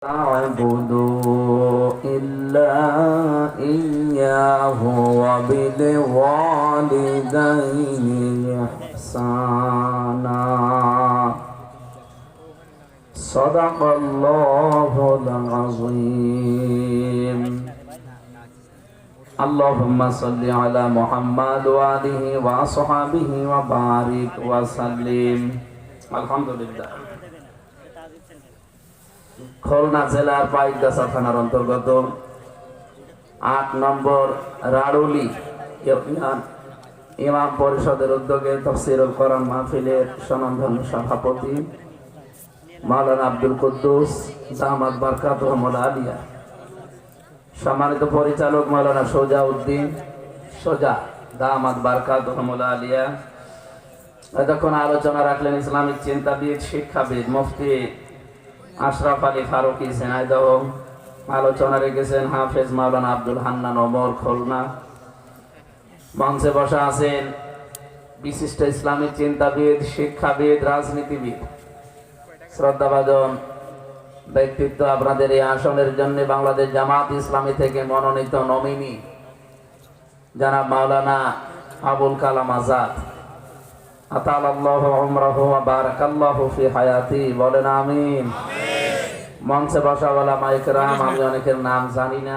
تعبدوا إلا إياه وبالوالدين إحسانا صدق الله العظيم اللهم صل على محمد وآله وصحبه وبارك وسلم الحمد لله খুলনা জেলার পাইকগাছা থানার অন্তর্গত ৮ নম্বর রাড়ুলি ইউনিয়ন ইমাম পরিষদের উদ্যোগে তাফসীরুল কোরআন মাহফিলের স্বনামধন্য সভাপতি মাওলানা আব্দুল কুদ্দুস দামাত বারকাতুহুল আলিয়া, সম্মানিত পরিচালক মাওলানা সোজাউদ্দিন সোজা দামাত বারকাতুহুল আলিয়া, এতক্ষণ আলোচনা রাখলেন ইসলামিক চিন্তাবিদ শিক্ষাবিদ মুফতি আশরাফ আলী ফারুকি ঝিনাইদহ। আলোচনা রেখেছেন হাফেজ মাওলানা আব্দুল হান্নান ওমর খুলনা। মঞ্চে বসা আছেন বিশিষ্ট ইসলামিক চিন্তাবিদ শিক্ষাবিদ রাজনীতিবিদ শ্রদ্ধাভাজন ব্যক্তিত্ব। আপনাদের এই আসনের জন্য বাংলাদেশ জামাত ইসলামী থেকে মনোনীত নমিনি জনাব মাওলানা আবুল কালাম আজাদ, আতালাল্লাহু উমরাহু ওয়া বারাকাল্লাহু ফি হায়াতি, বলেন আমিন। মঞ্চে বসা ওলামা ইকরাম, আমি অনেকের নাম জানি না,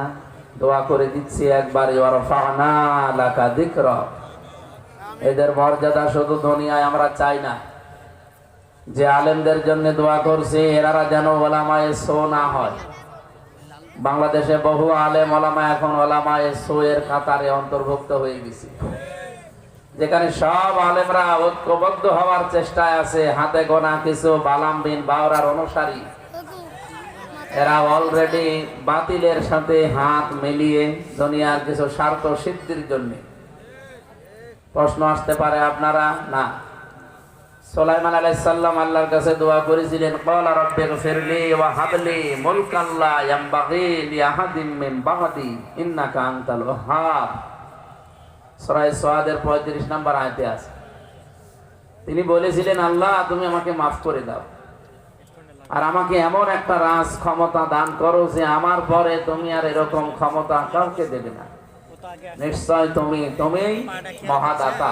দোয়া করে দিচ্ছি একবারে ওয়ারফা'না লাকা যিকরা। এদের মর্যাদা শুধু দুনিয়ায় আমরা চাই না, যে আলেমদের জন্য দোয়া করছে এরা যেন ওলামায়ে সো না হয়। বাংলাদেশে বহু আলেম ওলামা এখন ওলামায়ে সো এর কাতারে অন্তর্ভুক্ত হয়ে গেছে, যেখানে সব আলেমরা ঐক্যবদ্ধ হওয়ার চেষ্টায় আছে। হাতে গোনা কিছু বালাম বিন বাওরার অনুসারী, এরা অলরেডি বাতিলের সাথে হাত মিলিয়ে দুনিয়ার কিছু স্বার্থ সিদ্ধির জন্য। প্রশ্ন আসতে পারে আপনারা না, সুলাইমান আলাইহিস সালাম আল্লাহর কাছে দোয়া করেছিলেন, ক্বালা রাব্বিগফিরলি ওয়া হাবলি মুলকান লা ইয়ানবাগি লিআহাদিন মিন বা'দি ইন্নাকা আনতাল ওয়াহ্হাব। সূরা সাদের 35 নম্বর আয়াতে আছে। তিনি বলেছিলেন, আল্লাহ তুমি আমাকে মাফ করে দাও, আর আমাকে এমন একটা রাজ ক্ষমতা দান করো যে আমার পরে তুমি আর এরকম ক্ষমতা কাউকে দেবে না। নিশ্চয় তুমি মহাদাতা।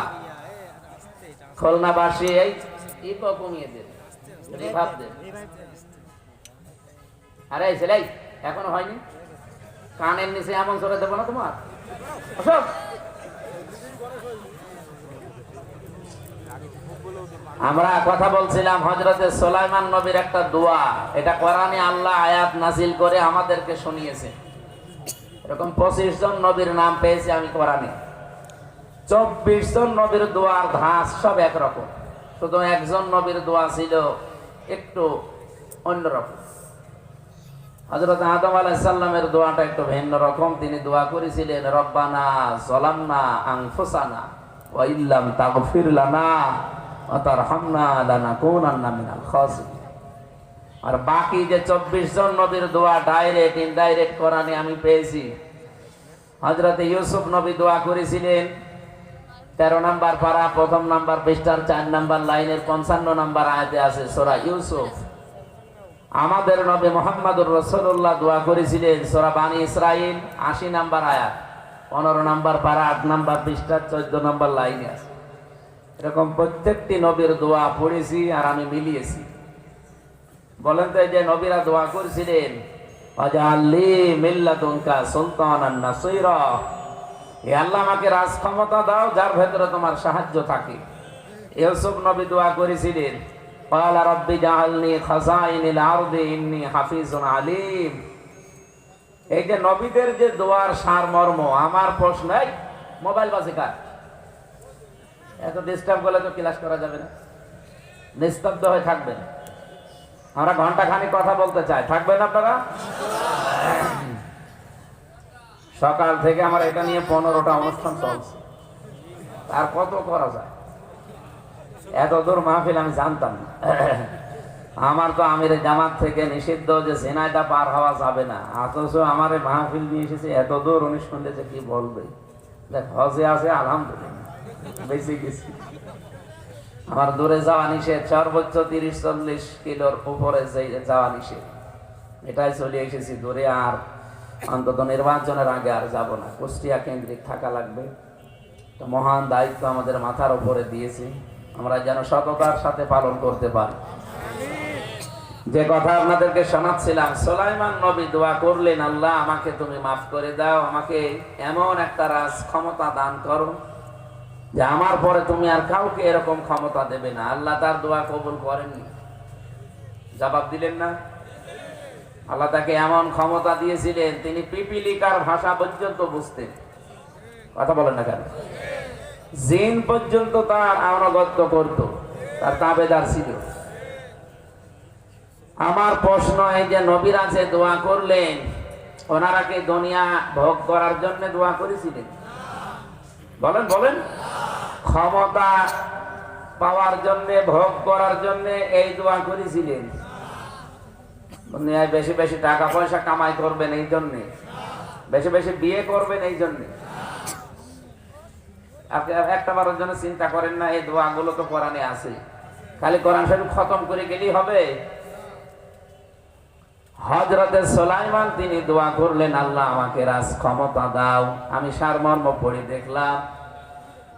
খুলনাবাসী এই ইকো কমিয়ে দেবে, রিভাব দেবে। আরে ছেলে এখনো হয়নি, কানের নিচে এমন সরে দেবো না তোমার। আমরা কথা বলছিলাম হযরতে সুলাইমান নবীর একটা দোয়া, এটা কোরআনে আল্লাহ আয়াত নাজিল করে আমাদেরকে শুনিয়েছে। এরকম 25 জন নবীর নাম পেয়েছি আমি কোরআনে। 24 জন নবীর দোয়ার ধাঁচ সব একরকম, শুধু একজন নবীর দোয়া ছিল একটু অন্যরকম। হযরত আদম আলাইহিস সালামের দোয়াটা একটু ভিন্ন রকম। তিনি দোয়া করেছিলেন, রব্বানা যালামনা আনফুসানা ওয়া ইল্লাম তাগফির লানা ওয়া তারহামনা লানাকুনান্না মিনাল খাসিরিন। আর বাকি যে 24 জন নবীর দোয়া ডাইরেক্ট ইনডাইরেক্ট কোরআনে আমি পেয়েছি। হযরত ইউসুফ নবী দোয়া করেছিলেন 13 নম্বর পারা 1ম নম্বর পৃষ্ঠার 4 নম্বর লাইনের 55 নম্বর আয়াতে আছে সূরা ইউসুফ। আমাদের নবী মুহাম্মদুর রাসূলুল্লাহ দোয়া করেছিলেন সূরা বানী ইসরাঈল 80 নম্বর আয়াত 15 নম্বর পারা 8 নম্বর পৃষ্ঠার 14 নম্বর লাইনে আছে। এরকম প্রত্যেকটি নবীর দোয়া পড়েছি আর আমি মিলিয়েছি। বলেন তো, এই যে নবীরা দোয়া করেছিলেন ওয়াজআললি মিল্লাতুনকা সুলতানান নাসীরা, হে আল্লাহ আমাকে রাজ ক্ষমতা দাও যার ভেতরে তোমার সাহায্য থাকে। ইউসুফ নবী দোয়া করেছিলেন, ক্বালা রাব্বি জাআলনি খাযাইনিল আরদি ইন্নী হাফিজুন আলীম। এই যে নবীদের যে দোয়ার সারমর্ম, আমার প্রশ্ন, এই মোবাইল বাজে কার? এত ডিস্টার্ব করলে তো ক্লাস করা যাবে না, নিস্তব্ধ হয়ে থাকবেন। আমরা ঘন্টাখানিক কথা বলতে চাই, থাকবেন আপনারা? সকাল থেকে আমার এটা নিয়ে 15টা অনুষ্ঠান চলছে, আর কত করা যায়? এত দূর মাহফিল আমি জানতাম না। আমার তো আমির জামাত থেকে নিষিদ্ধ যে ঝিনাইদহ পার হওয়া যাবে না, অথচ আমার মাহফিল নিয়ে এসেছে এত দূর। উনি শুনলে যে কি বলবে, দেখ হজে আছে আলহামদুলিল্লাহ বেশি গেছি। আমার দূরে যাওয়া নিষেধ, সর্বোচ্চ 30-40 কিলোর উপরে যাওয়া নিষেধ। এটাই চলে এসেছি দূরে, আর অন্তত নির্বাচনের আগে আর যাব না। কুষ্টিয়া কেন্দ্রিক থাকা লাগবে। একটা মহান দায়িত্ব আমাদের মাথার উপরে দিয়েছি, আমরা যেন সততার সাথে পালন করতে পারি। যে কথা আপনাদেরকে শোনাচ্ছিলাম, সুলাইমান নবী দোয়া করলেন, আল্লাহ আমাকে তুমি মাফ করে দাও, আমাকে এমন একটা রাজ ক্ষমতা দান করো যে আমার পরে তুমি আর কাউকে এরকম ক্ষমতা দেবে না। আল্লাহ তার দোয়া কবুল করেননি, জবাব দিলেন না। আল্লাহ তাকে এমন ক্ষমতা দিয়েছিলেন, তিনি পিপিলিকার ভাষা পর্যন্ত বুঝতেন। কথা বলেন না কেন? জিন পর্যন্ত তার আনুগত্য করত, তার তাবেদার ছিল। আমার প্রশ্ন এই যে নবীরা যে দোয়া করলেন, ওনারা কি দুনিয়া ভোগ করার জন্য দোয়া করেছিলেন? বলেন বলেন। ক্ষমতা পাওয়ার জন্য, ভোগ করার জন্য এই দোয়া করেছিলেন? দুনিয়ায় বেশি বেশি টাকা পয়সা কামাই করবেন এই জন্যে, বেশি বেশি বিয়ে করবেন এই জন্যে? আপনি একটা বারের জন্য চিন্তা করেন না? এই দোয়াগুলো তো কোরআনে আছে, খালি কোরআন শরীফ খতম করে গেলেই হবে? হযরতে সুলাইমান তিনি দোয়া করলেন, আল্লাহ আমাকে রাজ ক্ষমতা দাও। আমি সারমর্ম পড়ে দেখলাম,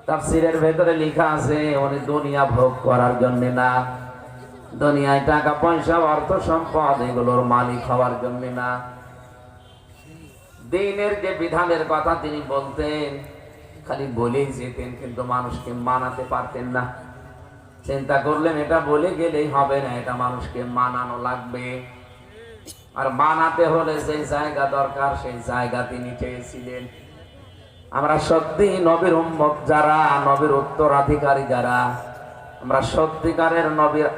তাফসীরের ভেতরে লেখা আছে উনি দুনিয়া ভোগ করার জন্য না, দুনিয়ায় টাকা পয়সা অর্থ সম্পদ এগুলোর মালিক হওয়ার জন্য না, দ্বীনের যে বিধানের কথা তিনি বলতেন খালি বলেই যেতেন, কিন্তু মানুষকে মানাতে পারতেন না। চিন্তা করলেন এটা বলে গেলেই হবে না, এটা মানুষকে মানানো লাগবে। আর মানাতে হলে সেই জায়গা দরকার, সেই জায়গা তিনি চেয়েছিলেন। আমরা সত্যি নবীর উম্মত যারা, নবীর উত্তরাধিকারী যারা, আমরা সত্যিকারের নবীর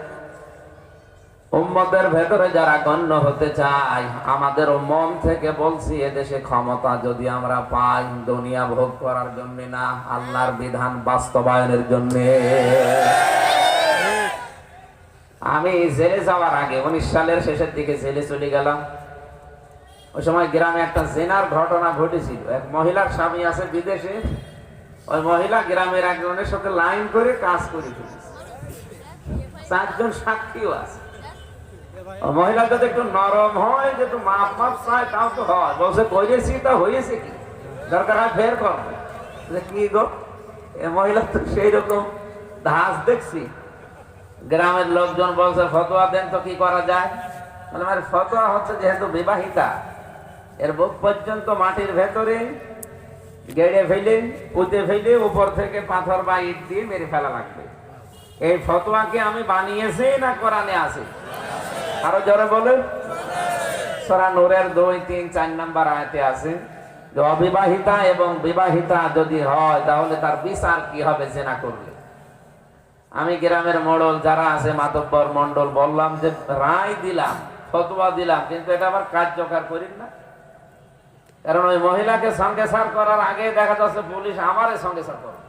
উম্মতের ভেতরে যারা গণ্য হতে চাই, আমাদের মন থেকে বলছি এদেশে ক্ষমতা যদি আমরা পাই, দুনিয়া ভোগ করার জন্য না, আল্লাহর বিধান বাস্তবায়নের জন্য। আমি জেলে যাওয়ার আগে 19 সালের শেষের দিকে জেলে চলে গেলাম। ওই সময় গ্রামে একটা জেনার ঘটনা ঘটেছিল। এক মহিলার স্বামী আছে বিদেশে, ওই মহিলা গ্রামের একজনের সাথে লাইন করে কাজ করে ফেলেছে। 4 জন সাক্ষীও আছে। মহিলা যদি একটু নরম হয়, যে একটু মাপ মাপ চায়, তাও তো হয়। বলছে করেছি, তা হয়েছে কি, দরকার হয় ফের করবে। কি গো, এ মহিলা তো সেই রকম ধাঁচ দেখছি। গ্রামের লোকজন বলছে ফতোয়া দেন তো কি করা যায়। মানে ফতোয়া হচ্ছে যেহেতু বিবাহিতা, এর বুক পর্যন্ত মাটির ভেতরে গেড়ে ফেলে, পুঁতে ফেলে, উপর থেকে পাথর বা ইট দিয়ে মেরে ফেলা লাগবে। এই ফতোয়াকে আমি বানিয়েছি না কোরআনে আছে? আরো জোরে বলেন। সূরা নূরের 2, 3, 4 নম্বর আয়াতে আছে যে অবিবাহিতা এবং বিবাহিতা যদি হয় তাহলে তার বিচার কি হবে জেনা করলে। আমি গ্রামের মোড়ল যারা আছে, মাতব্বর মন্ডল, বললাম যে রায় দিলাম, ফতোয়া দিলাম, কিন্তু এটা আবার কার্যকর করি না। কারণ ওই মহিলাকে সঙ্গে সার করার আগে দেখা যাচ্ছে পুলিশ আমারে সঙ্গে সার করে,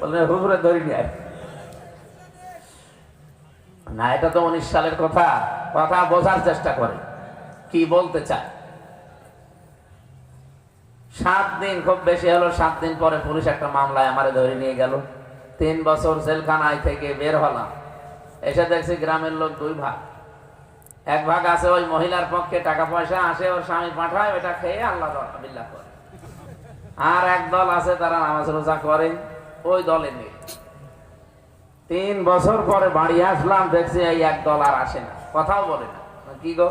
বললেন হুজুরে ধরি নিয়ে না। এটা তো 19 সালের কথা, কথা বোঝার চেষ্টা করে কি বলতে চায়। 7 দিন, খুব বেশি হলো 7 দিন পরে পুলিশ একটা মামলায় আমারে ধরে নিয়ে গেল। 3 বছর জেলখানায় থেকে বের হলাম, এসে দেখছি গ্রামের লোক 2 ভাগ। এক ভাগ আছে ওই মহিলার পক্ষে, টাকা পয়সা আসে, ওর স্বামী পাঠায়, ওটা খেয়ে আল্লাহ বিল্লাহ করে। আর এক দল আছে তারা নামাজ রোজা করে, ওই দলে নেই। 3 বছর পরে বাড়ি আসলাম, দেখছি এই এক দল আর আসে না, কথাও বলে না। কি গো,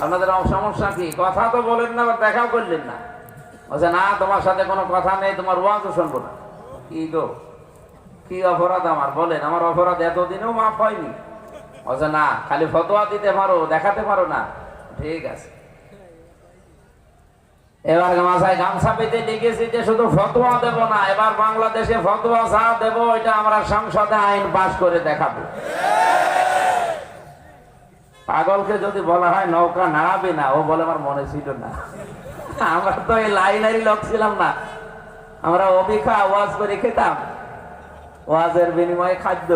আপনাদের সমস্যা কি? কথা তো বলেন না, দেখাও করলেন না। বলছে না, তোমার সাথে কোনো কথা নেই, তোমার ওয়াজও শুনবো না। কি গো, কি অপরাধ আমার? বলেন, আমার অপরাধ এতদিনেও মাফ হয়নি? বলছে না, খালি ফতোয়া দিতে পারো, দেখাতে পারো না। ঠিক আছে, এবার মাথায় গামছা পেতে লিখেছি যে শুধু ফতোয়া দেব না, এবার বাংলাদেশে ফতোয়া যা দেব এটা আমরা সংসদে আইন পাস করে দেখাবো। পাগলকে যদি বলা হয় নৌকা নাড়াবে না, ও বলে আমার মনে ছিল না। আমরা তো এই লাইনারি লোক ছিলাম না, আমরা অবিখা ওয়াজ করে খেতাম, ওয়াজের বিনিময়ে খাদ্য।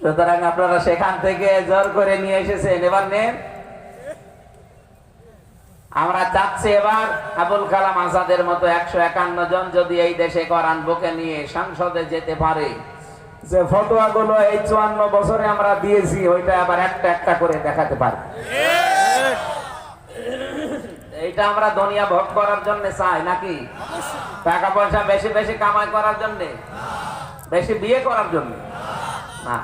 সুতরাং আপনারা সেখান থেকে জোর করে নিয়ে এসেছেন, এবার নেন। আমরা চাচ্ছি এবার আবুল কালাম আজাদের মতো 151 জন যদি এই দেশে কোরআন বুকে নিয়ে সংসদে যেতে পারে, যে ফতোয়া গুলো এই 54 বছরে আমরা দিয়েছি ওইটা আবার একটা একটা করে দেখাতে পারি। এইটা আমরা দুনিয়া ভোগ করার জন্য চাই নাকি টাকা পয়সা বেশি বেশি কামাই করার জন্য, বেশি বিয়ে করার জন্য না?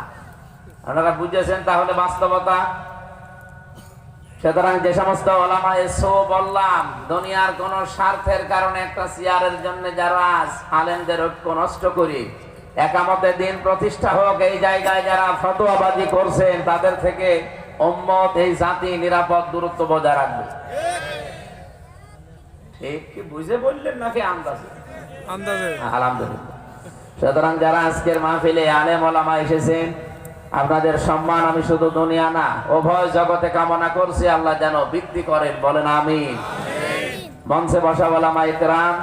আপনারা বুঝেছেন তাহলে বাস্তবতা। সুতরাং যে সমস্ত ওলামা এসো বললাম দুনিয়ার কোন স্বার্থের কারণে একটা চেয়ারের জন্য যারা আলেমদের ঐক্য নষ্ট করি, একামতের দিন প্রতিষ্ঠা হোক এই জায়গায় যারা ফতোয়াবাজি করছেন তাদের থেকে উম্মত এই জাতি নিরাপদ দূরত্ব বজায় রাখবে। ঠিক কি বুঝে বললেন নাকি আন্দাজে? আলহামদুলিল্লাহ। সুতরাং যারা আজকের মাহফিলে আলেম ওলামা এসেছেন, আপনাদের সম্মান আমি শুধু দুনিয়া না উভয় জগতে কামনা করছি, আল্লাহ যেন বৃদ্ধি করেন, বলেন আমিন। মঞ্চে বসা ওলামা ইকরাম,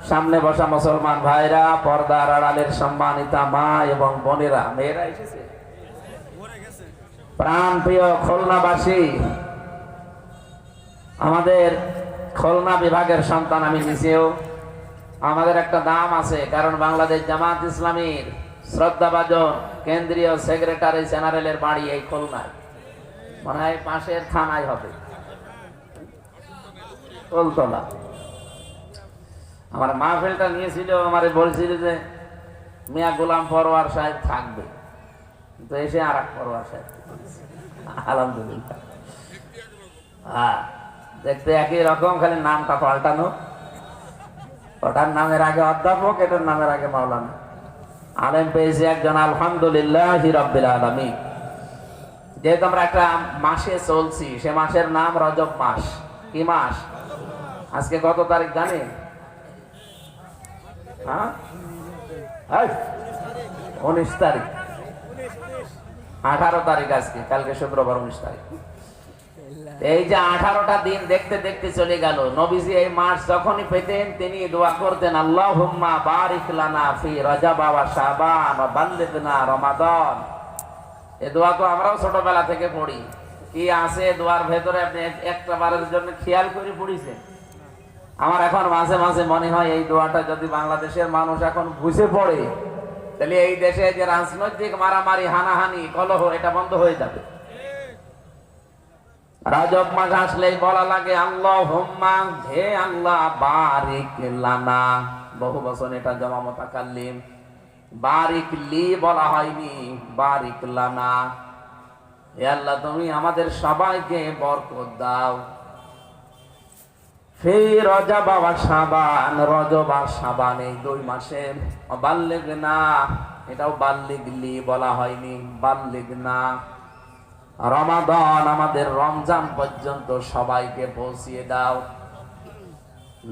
সামনে বসা মুসলমান ভাইরা, পর্দার আড়ালের সম্মানিতা মা এবং বোনেরা, মেয়েরা এসেছে, প্রাণ প্রিয় খুলনাবাসী, আমাদের খুলনা বিভাগের সন্তান আমি নিজেও। আমাদের একটা দাম আছে, কারণ বাংলাদেশ জামাত ইসলামীর শ্রদ্ধাভাজন কেন্দ্রীয় সেক্রেটারি জেনারেলের বাড়ি এই খুলনায়, মনে হয় পাশের থানায় হবে, কলতলা। আমার মাহফিলটা নিয়েছিল, আমারে বলছিল যে মিয়া গোলাম পরোয়ার সাহেব থাকবে, তো এসে আর এক পরোয়ার সাহেব। আলহামদুলিল্লাহ। হ্যাঁ, দেখতে একই রকম, খালি নামটা পাল্টানো। ওটার নামের আগে অধ্যাপক, এটার নামের আগে মাওলানা। আলেম পেয়েছি একজন, আলহামদুলিল্লাহ রাব্বিল আলামিন। যেহেতু আমরা একটা মাসে চলছি, সে মাসের নাম রজব মাস। কি মাস? আজকে কত তারিখ জানেন? 19 তারিখ, 18 তারিখ আজকে, কালকে শুক্রবার 19 তারিখ। এই যে 18টা দিন দেখতে দেখতে চলে গেল। নবীজি এই মাস যখনই পেতেন তিনি দোয়া করতেন, আল্লাহুম্মা বারিক লানা ফি রজব ওয়া শাবান ওয়া বাল্লিগনা রমাদান। এই দোয়া তো আমরাও ছোটবেলা থেকে পড়ি। কি আছে দোয়ার ভেতরে, আপনি একটা বারের জন্য খেয়াল করে পড়িছেন? আমার এখন মাঝে মাঝে মনে হয় এই দোয়াটা যদি বাংলাদেশের মানুষ এখন বুঝে পড়ে, তাহলে এই দেশে যে রাজনৈতিক মারামারি, হানাহানি, কলহ, এটা বন্ধ হয়ে যাবে। রজব মাস আসলেই বলা লাগে আল্লাহুম্মা, হে আল্লাহ, বারিক লানা। বহু বচন, এটা জমা মুতাকাল্লিম। বারিক লি বলা হয়নি, বারিক লানা। হে আল্লাহ, তুমি আমাদের সবাইকে বরকত দাও। ফি রজব ওয়া শাবান, রজব আর শাবান এই 2 মাসে। বাল্লিগনা, এটাও বাল্লিগ লি বলা হয়নি, বাল্লিগনা। রমাদান, আমাদের রমজান পর্যন্ত সবাইকে পৌঁছিয়ে দাও।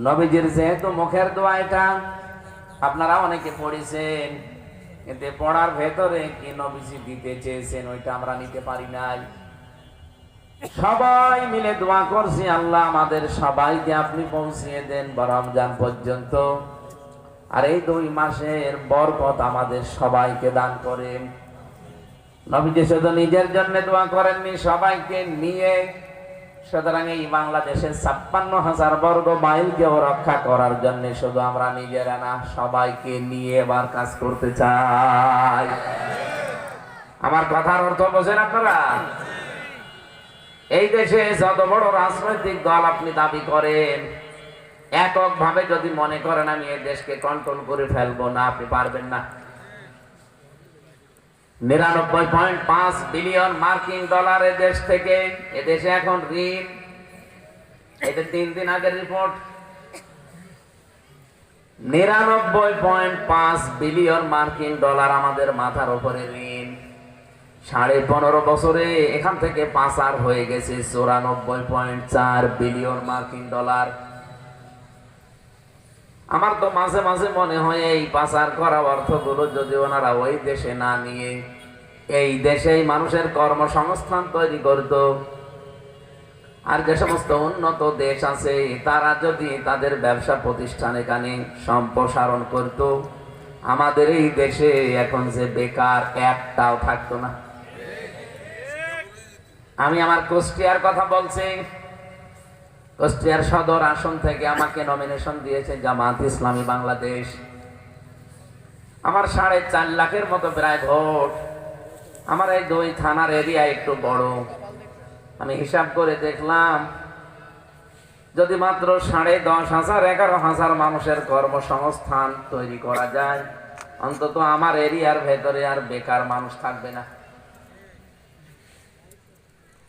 নবীজির যেহেতু মুখের দোয়া এটা, আপনারা অনেকে পড়েছেন, কিন্তু পড়ার ভেতরে কি নবীজি দিতে চেয়েছেন ওইটা আমরা নিতে পারি নাই। সবাই মিলে দোয়া করছি, আল্লাহ আমাদের সবাইকে আপনি পৌঁছিয়ে দেন রমজান পর্যন্ত, আর এই 2 মাসের বরকত আমাদের সবাইকে দান করেন। নবীজি শুধু নিজের জন্য দোয়া করেননি, সবাইকে নিয়ে। সুতরাং এই বাংলাদেশের 56,000 বর্গ মাইলকেও রক্ষা করার জন্য শুধু আমরা নিজেরা না, সবাইকে নিয়ে এবার কাজ করতে চাই। আমার কথার অর্থ বোঝেন আপনারা? এই দেশে যত বড় রাজনৈতিক দল আপনি দাবি করেন, এককভাবে যদি মনে করেন আমি এই দেশকে কন্ট্রোল করে ফেলবো, না, আপনি পারবেন না। 99.5 বিলিয়ন মার্কিন ডলারের দেশ থেকে এদেশে এখন ঋণ। এটা 3 দিন আগের রিপোর্ট। 99.5 বিলিয়ন মার্কিন ডলার আমাদের মাথার উপরে ঋণ। 15.5 বছরে এখান থেকে পাচার হয়ে গেছে 94.4 বিলিয়ন মার্কিন ডলার। আমার তো মাঝে মাঝে মনে হয় এই পাচার করা অর্থগুলো যদি ওনারা ওই দেশে না নিয়ে এই দেশেই মানুষের কর্মসংস্থান তৈরি করত, আর যে সমস্ত উন্নত দেশ আছে তারা যদি তাদের ব্যবসা প্রতিষ্ঠান এখানে সম্প্রসারণ করত, আমাদের এই দেশে এখন যে বেকার একটাও থাকতো না। আমি আমার কুষ্টিয়ার কথা বলছি। কুষ্টিয়ার সদর আসন থেকে আমাকে নমিনেশন দিয়েছে জামাত ইসলামী বাংলাদেশ। আমার 4.5 লাখের মতো প্রায় ভোট। আমার এই 2 থানার এরিয়া একটু বড়। আমি হিসাব করে দেখলাম, যদি মাত্র 10,500 11,000 মানুষের কর্মসংস্থান তৈরি করা যায়, অন্তত আমার এরিয়ার ভেতরে আর বেকার মানুষ থাকবে না।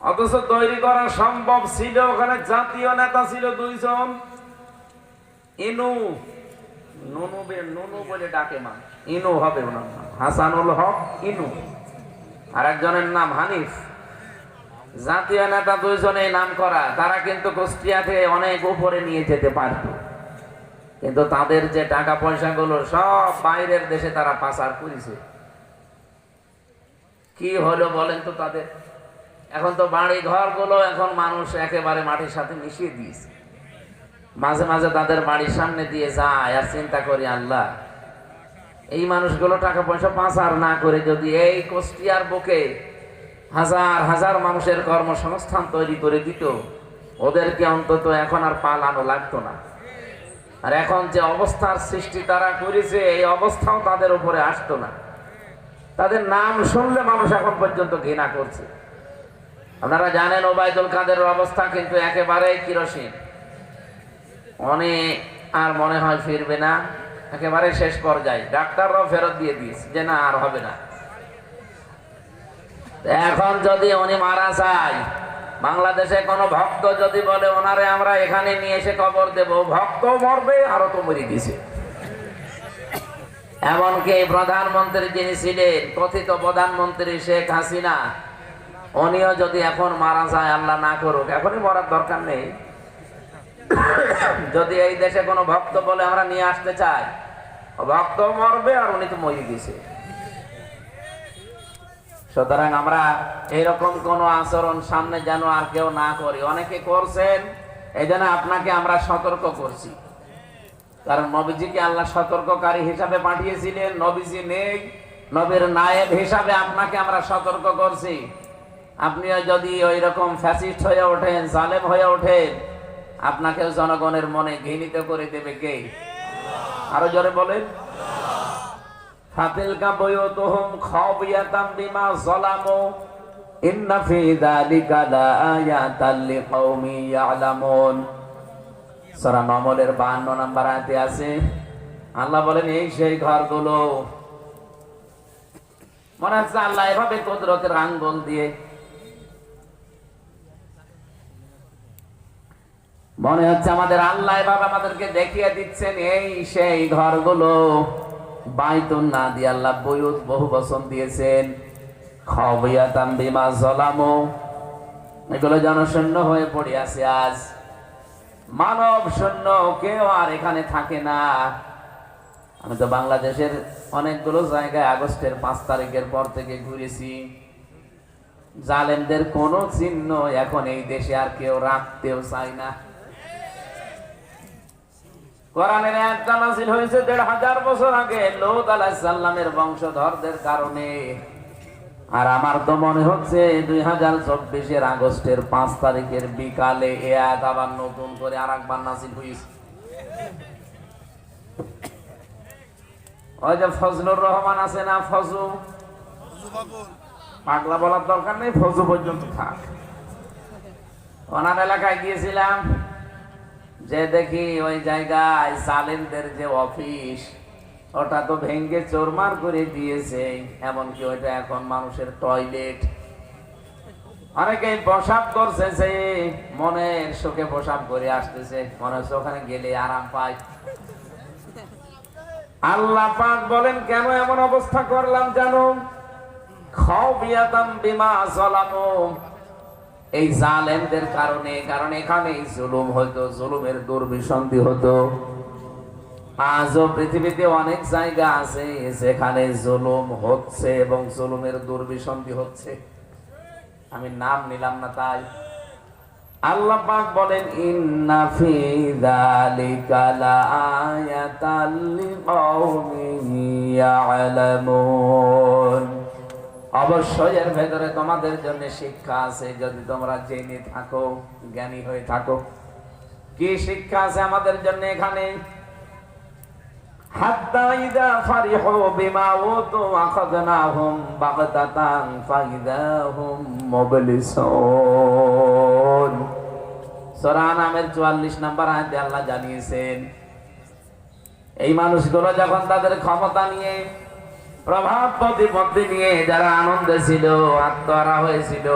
অথচ তৈরি করা সম্ভব ছিল। ওখানে জাতীয় নেতা ছিল 2 জন, ইনু নুনু বলে ডাকে মানুষ, ইনু হবে ওনার নাম, হাসানুল হক ইনু, আর একজনের নাম হানিফ। জাতীয় নেতা 2 জনে নাম করা, তারা কিন্তু কুষ্টিয়াকে অনেক উপরে নিয়ে যেতে পারত, কিন্তু তাদের যে টাকা পয়সা গুলো সব বাইরের দেশে তারা পাচার করেছে। কি হলো বলেন তো তাদের? এখন তো বাড়ি ঘর গুলো এখন মানুষ একেবারে মাটির সাথে মিশিয়ে দিয়েছে। মাঝে মাঝে তাদের বাড়ির সামনে দিয়ে যায় আর চিন্তা করি, আল্লাহ, এই মানুষগুলো টাকা পয়সা পাচার না করে যদি এই কুষ্টিয়ার বুকে হাজার হাজার মানুষের কর্মসংস্থান তৈরি করে দিত, ওদেরকে অন্তত এখন আর পালানো লাগতো না। আর এখন যে অবস্থার সৃষ্টি তারা করেছে, এই অবস্থাও তাদের উপরে আসতো না। তাদের নাম শুনলে মানুষ এখন পর্যন্ত ঘৃণা করছে। আপনারা জানেন ওবায়দুল কাদেরের অবস্থা কিন্তু একেবারেই কিরোসিন। অনেক আর মনে হয় ফিরবে না, একেবারে শেষ পর্যায়ে। ডাক্তাররাও ফেরত দিয়ে দিয়েছে যে না, আর হবে না। এখন যদি উনি মারা যায়, বাংলাদেশে কোন ভক্ত যদি বলে ওনারে আমরা এখানে নিয়ে এসে কবর দেব, ভক্ত মরবে, আরো তো মরে দিছে। এমনকি প্রধানমন্ত্রী যিনি ছিলেন, কথিত প্রধানমন্ত্রী শেখ হাসিনা, উনিও যদি এখন মারা যায়, আল্লাহ না করুক, এখনই মরার দরকার নেই, যদি এই দেশে কোনো ভক্ত বলে আমরা নিয়ে আসতে চাই, ভক্ত মরবে আর উনি তো মরে দিছে। সুতরাং আমরা এরকম কোন আচরণ সামনে যেন আর কেউ না করি। অনেকে করছেন, এই জন্য আপনাকে আমরা সতর্ক করছি। কারণ নবীজিকে আল্লাহ সতর্ককারী হিসাবে পাঠিয়েছিলেন, নবীজি নেই, নবীর নায়েব হিসাবে আপনাকে আমরা সতর্ক করছি। আপনিও যদি ওই রকম ফ্যাসিস্ট হয়ে ওঠেন, জালেম হয়ে ওঠেন, আপনাকেও জনগণের মনে ঘৃণিত করে দেবে কে? আরো জোরে বলেন। ফাতিলকা বুয়ুতুহুম খাওবিয়াতাম বিমা যালামু ইন্না ফি যালিকা লাআয়াতাল লিকাওমি ইয়ালামুন। সূরা নামলের 52 নম্বর আয়াতে আছে, আল্লাহ বলেন এই সেই ঘরগুলো, মনে হচ্ছে আল্লাহ এভাবে কুদরতের আঙ্গুল দিয়ে, মনে হচ্ছে আমাদের আল্লাহ এভাবে আমাদেরকে দেখিয়ে দিচ্ছেন এই সেই ঘরগুলো। বাইতুন না দিয়ে আল্লাহ বুয়ুত বহু বচন দিয়েছেন। খাওবিয়াতাম বিমা যালামু, এগুলো জনশূন্য হয়ে পড়ে আছে আজ, মানব শূন্য, কেউ আর এখানে থাকে না। আমি তো বাংলাদেশের অনেকগুলো জায়গায় আগস্টের 5 তারিখের পর থেকে ঘুরেছি। জালেমদের কোনো চিহ্ন এখন এই দেশে আর কেউ রাখতেও চায় না। কোরআনের আয়াতটা নাযিল হয়েছে 1500 বছর আগে লূত আলাইহিস সালামের বংশধরদের কারণে। আর আমার তো মনে হচ্ছে 2024 আগস্টের 5 তারিখের বিকালে এ আয়াত আবার নতুন করে আরেকবার নাযিল হয়েছে। ওই যে ফজলুর রহমান আছে না, ফজু পাগলা বলার দরকার নেই, ফজু পর্যন্ত থাক। ওনার এলাকায় গিয়েছিলাম, যে দেখি ওই জায়গায় জালেমদের যে অফিস, ওটা তো ভেঙ্গে চোরমার করে দিয়েছে। এমনকি ওইটা এখন মানুষের টয়লেট। অনেকেই প্রসাব করছে, যে মনের সুখে প্রসাব করে আসতেছে, মনে হচ্ছে ওখানে গেলে আরাম পায়। আল্লাহ পাক বলেন কেন এমন অবস্থা করলাম জানো? খাওবিয়াতাম বিমা যালামু, এই জালেমদের কারণে। কারণ এখানে জুলুম হতো, জুলুমের দুর্বিসন্ধি হতো। আজও পৃথিবীতে অনেক জায়গা আছে যেখানে জুলুম হচ্ছে এবং জুলুমের দুর্বিসন্ধি হচ্ছে। আমি নাম নিলাম না তাই। আল্লাহ পাক বলেন ইন্না ফি যালিকা লাআয়াতাল লিকাওমিন ইয়ালামুন, অবশ্যই এর ভেতরে তোমাদের জন্য শিক্ষা আছে, যদি তোমরা জেনে থাকো, জ্ঞানী হয়ে থাকো। কি শিক্ষা আছে আমাদের জন্য এখানে? হাত্তা ইযা ফারিহু বিমা উতু আখাযনাহুম বাগতাতান ফাইযা হুম মুবলিসুন। সূরা আনামের 44 নম্বর আয়াতে আল্লাহ জানিয়েছেন, এই মানুষগুলো যখন তাদের ক্ষমতা নিয়ে, প্রভাব প্রতিপত্তি নিয়ে যারা আনন্দে ছিল, আত্মহারা হয়েছিল,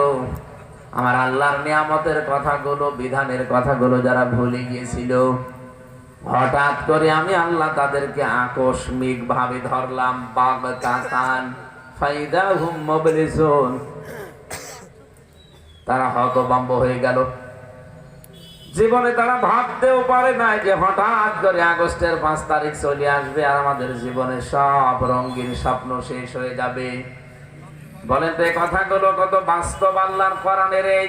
আমার আল্লাহর নিয়ামতের কথাগুলো, বিধানের কথাগুলো যারা ভুলে গিয়েছিল, হঠাৎ করে আমি আল্লাহ তাদেরকে আকস্মিক ভাবে ধরলাম। বাগতাতান ফাইদা হুম মুবলিসুন, তারা হতভম্ব হয়ে গেল। জীবনে তারা ভাবতেও পারে নাই যে হঠাৎ করে আগস্টের 5 তারিখ চলে আসবে আর আমাদের জীবনে সব রঙিন স্বপ্ন শেষ হয়ে যাবে। বলেন তো এই কথাগুলো কত বাস্তব আল্লাহর কোরআনের? এই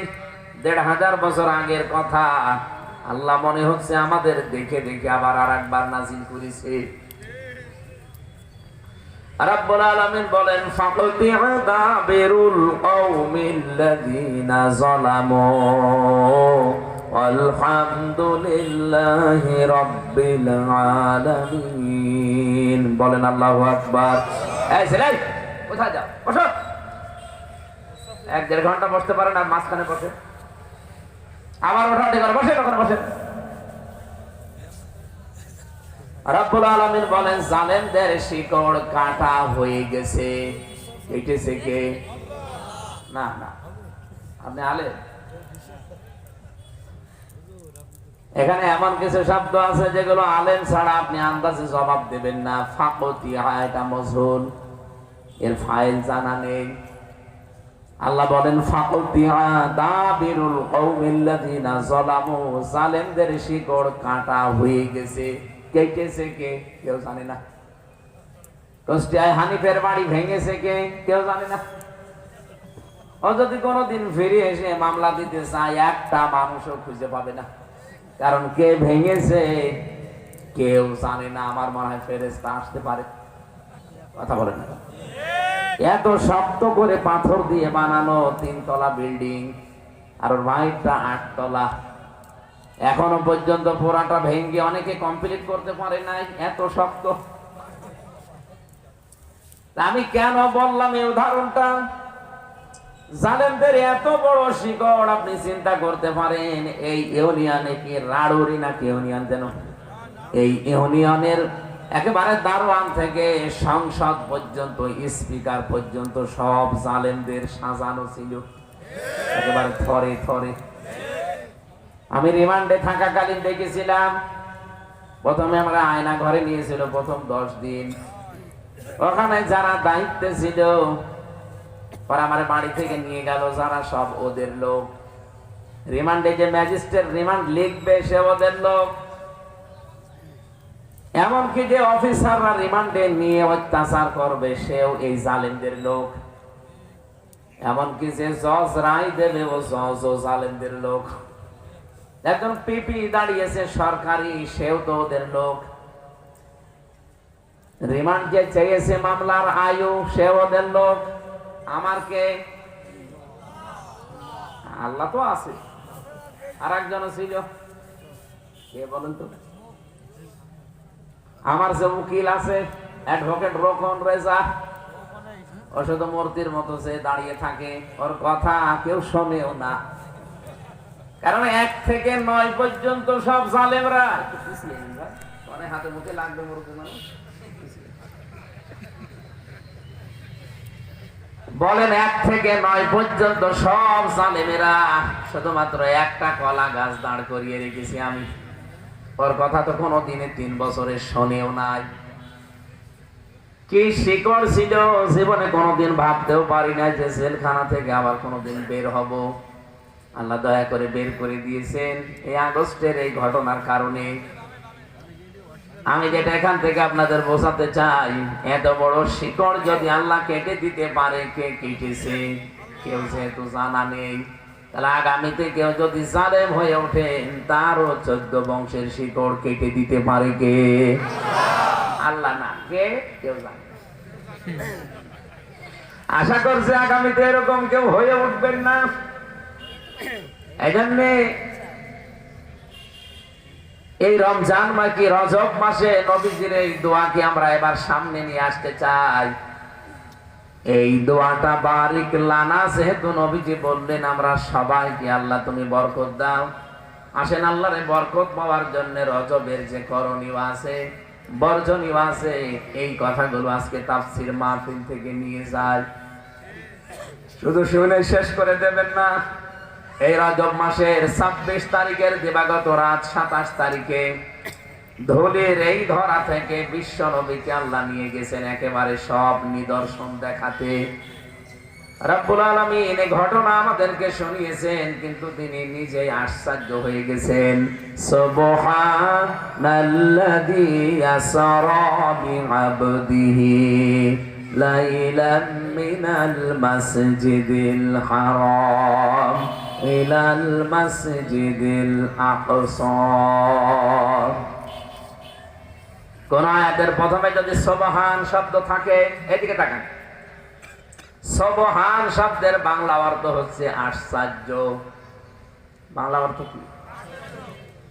1500 বছর আগের কথা আল্লাহ মনে হচ্ছে আমাদের দেখে দেখে আবার আরেকবার নাযিল করেছে। রাব্বুল আলামিন বলেন, ফাকতিআ দাবিরুল কওমিল্লাযিনা যালামু আলহামদুলিল্লাহি রাব্বিল আলামিন। বলেন আল্লাহু আকবার। এই ছেলে, কোথায় যাও? বসো। 1-1.5 ঘন্টা বসতে পারেন আর মাঝখানে বসে আবার ওঠাতে করে বসে, তখন বসে। রাব্বুল আলামিন বলেন, জালেমদের শিকড় কাটা হয়ে গেছে। কেটেছে কে? না না, আপনি আলেম। এখানে এমন কিছু শব্দ আছে যেগুলো আলেম ছাড়া আপনি আন্দাজে জবাব দেবেন না। ফাকতিআ, এটা মজহুল, এর ফাইল জানা নেই। আল্লাহ বলেন, ফাকতিআ দাবিরুল কওমিল্লাযিনা যালামু, জালেমদের শিকড় কাটা হয়ে গেছে। কেটেছে কে? কেউ জানে না। কুষ্টিয়ায় হানিফের বাড়ি ভেঙেছে কে? কেউ জানে না। ও যদি কোনোদিন ফিরে এসে মামলা দিতে চায়, একটা মানুষও খুঁজে পাবে না, কারণ কে ভেঙেছে কেউ জানে না। আমার মনে হয় ফেরেশতা আসতে পারে। কথা বলেন না। এত শক্ত করে পাথর দিয়ে বানানো 3 তলা বিল্ডিং, আর ওর বাড়িটা 8 তলা, এখনো পর্যন্ত পুরাটা ভেঙে অনেকে কমপ্লিট করতে পারে নাই, এত শক্ত। আমি কেন বললাম এই উদাহরণটা? জালেমদের এত বড় শিকড়, আপনি চিন্তা করতে পারেন এই ইউনিয়নে কি রাড়ুরি নাকি ইউনিয়ন যেন, এই ইউনিয়নের একেবারে দারোয়ান থেকে সংসদ পর্যন্ত, স্পিকার পর্যন্ত সব জালেমদের সাজানো ছিল একেবারে থরে থরে। আমি রিমান্ডে থাকাকালীন দেখেছিলাম, প্রথমে আমরা আয়না ঘরে নিয়েছিল প্রথম 10 দিন। ওখানে যারা দায়িত্বে ছিল, পরে আমার বাড়ি থেকে নিয়ে গেল যারা, সব ওদের লোক। রিমান্ডে যে ম্যাজিস্ট্রেট রিমান্ড লিখবে সে ওদের লোক। এমনকি যে অফিসাররা রিমান্ডে নিয়ে অত্যাচার করবে সেও এই জালেমদের লোক। এমনকি যে জজ রায় দেবে ও জজ ও জালেমদের লোক। একজন পিপি দাঁড়িয়েছে সরকারি, সেও তো ওদের লোক। রিমান্ড যে চেয়েছে মামলার আয়ু, সে ওদের লোক। আমার কে? আল্লাহ তো আছে, আর একজন ছিল, কে বলেন তো? আমার যে উকিল আছে, অ্যাডভোকেট রোকন রেজা, ও শুধু মূর্তির মতো সে দাঁড়িয়ে থাকে, ওর কথা কেউ শোনেও না। কারণ 1 থেকে 9 পর্যন্ত সব জালেমরা। হাতে মুখে লাগবে মূর্তি মানুষ। বলেন 1 থেকে 9 পর্যন্ত সব জালেমেরা। শুধুমাত্র একটা কলা গাছ দাঁড় করিয়ে রেখেছি আমি, ওর কথা তো কোনো দিনে 3 বছরে শোনেও নাই। কি শিকড় ছিল, জীবনে কোনোদিন ভাবতেও পারি না যে জেলখানা থেকে আবার কোনোদিন বের হব। আল্লাহ দয়া করে বের করে দিয়েছেন এই আগস্টের এই ঘটনার কারণে। আমি যেটা এখান থেকে আপনাদের বোঝাতে চাই, এত বড় শিকড় যদি আল্লাহ কেটে দিতে পারে, কে কেটেছে? কেউ যেহেতু জানা নেই, তাহলে আগামীতে কেউ যদি জালেম হয়ে ওঠেন, তারও 14 বংশের শিকড় কেটে দিতে পারে কে? আল্লাহ না, কে? কেউ জানে। আশা করছে আগামীতে এরকম কেউ হয়ে উঠবেন না। এই জন্যে এই রমজান মাকি রজব মাসে নবীজির এই দোয়াকে আমরা এবার সামনে নিয়ে আসতে চাই। এই দোয়াটা বারিক লানা, যেহেতু নবীজি বললেন আমরা সবাইকে আল্লাহ তুমি বরকত দাও। আসেন আল্লাহর বরকত পাওয়ার জন্য রজবের যে করণীয় আছে, বর্জনীয় আছে, এই কথাগুলো আজকে তাফসীর মাহফিল থেকে নিয়ে যায়। শুধু শুনে শেষ করে দেবেন না। এই রজব মাসের 26 তারিখের দিবাগত রাত 27 তারিখে ধুলির এই ধরা থেকে বিশ্ব নবীকে আল্লাহ নিয়ে গেছেন একেবারে সব নিদর্শন দেখাতে। রব্বুল আলামিন এই ঘটনা আমাদেরকে শুনিয়েছেন, কিন্তু তিনি নিজেই আশ্চর্য হয়ে গেছেন। সুবহানাল্লাযী আসরা বিআবদিহি লাইলাম মিনাল মাসজিদিল হারাম ইলাল মাসজিদিল আকসা। কোন আয়াতের প্রথমে যদি সুবহান শব্দ থাকে, এদিকে তাকান। সুবহান শব্দের বাংলা অর্থ হচ্ছে আশ্চর্য। বাংলা অর্থ কি?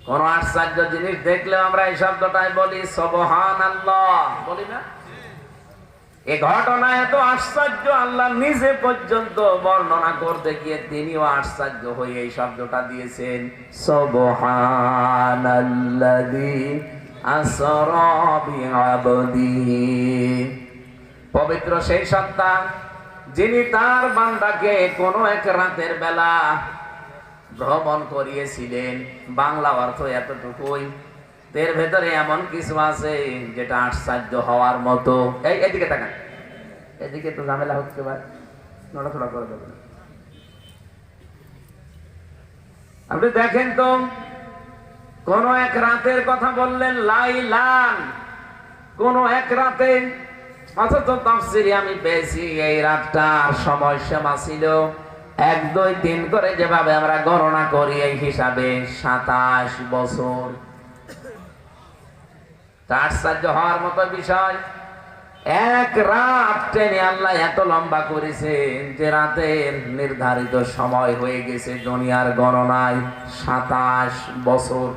কোন আশ্চর্য জিনিস দেখলে আমরা এই শব্দটাই বলি সুবহানাল্লাহ, বলি না? এই ঘটনা এত আশ্চর্য, আল্লাহ নিজে পর্যন্ত বর্ণনা করতে গিয়ে তিনিও আশ্চর্য হয়ে এই শব্দটা দিয়েছেন, সুবহানাল্লাযী আসরা বিআবদিহি। পবিত্র সেই সত্তা যিনি তার বান্দাকে কোন এক রাতের বেলা ভ্রমণ করিয়েছিলেন। বাংলা অর্থ এতটুকুই। এর ভেতরে এমন কিছু আছে যেটা আশ্চর্য হওয়ার মতো। এদিকে তাকান, এদিকে তো ঝামেলা হচ্ছে ভাই, নড়াচড়া করে দেবেন। আপনি দেখেন তো, কোন এক রাতের কথা বললেন, লাইলান, কোন এক রাতে, অথচ তাফসীরে আমি পেয়েছি এই রাতটার সময় সীমা ছিল 1, 2, 3 করে যেভাবে আমরা গণনা করি এই হিসাবে 27 বছর। আশ্চর্য হওয়ার মতো বিষয়, এক রাত টেনে আল্লাহ এত লম্বা করেছেন যে রাতের নির্ধারিত সময় হয়ে গেছে দুনিয়ার গণনায় 27 বছর।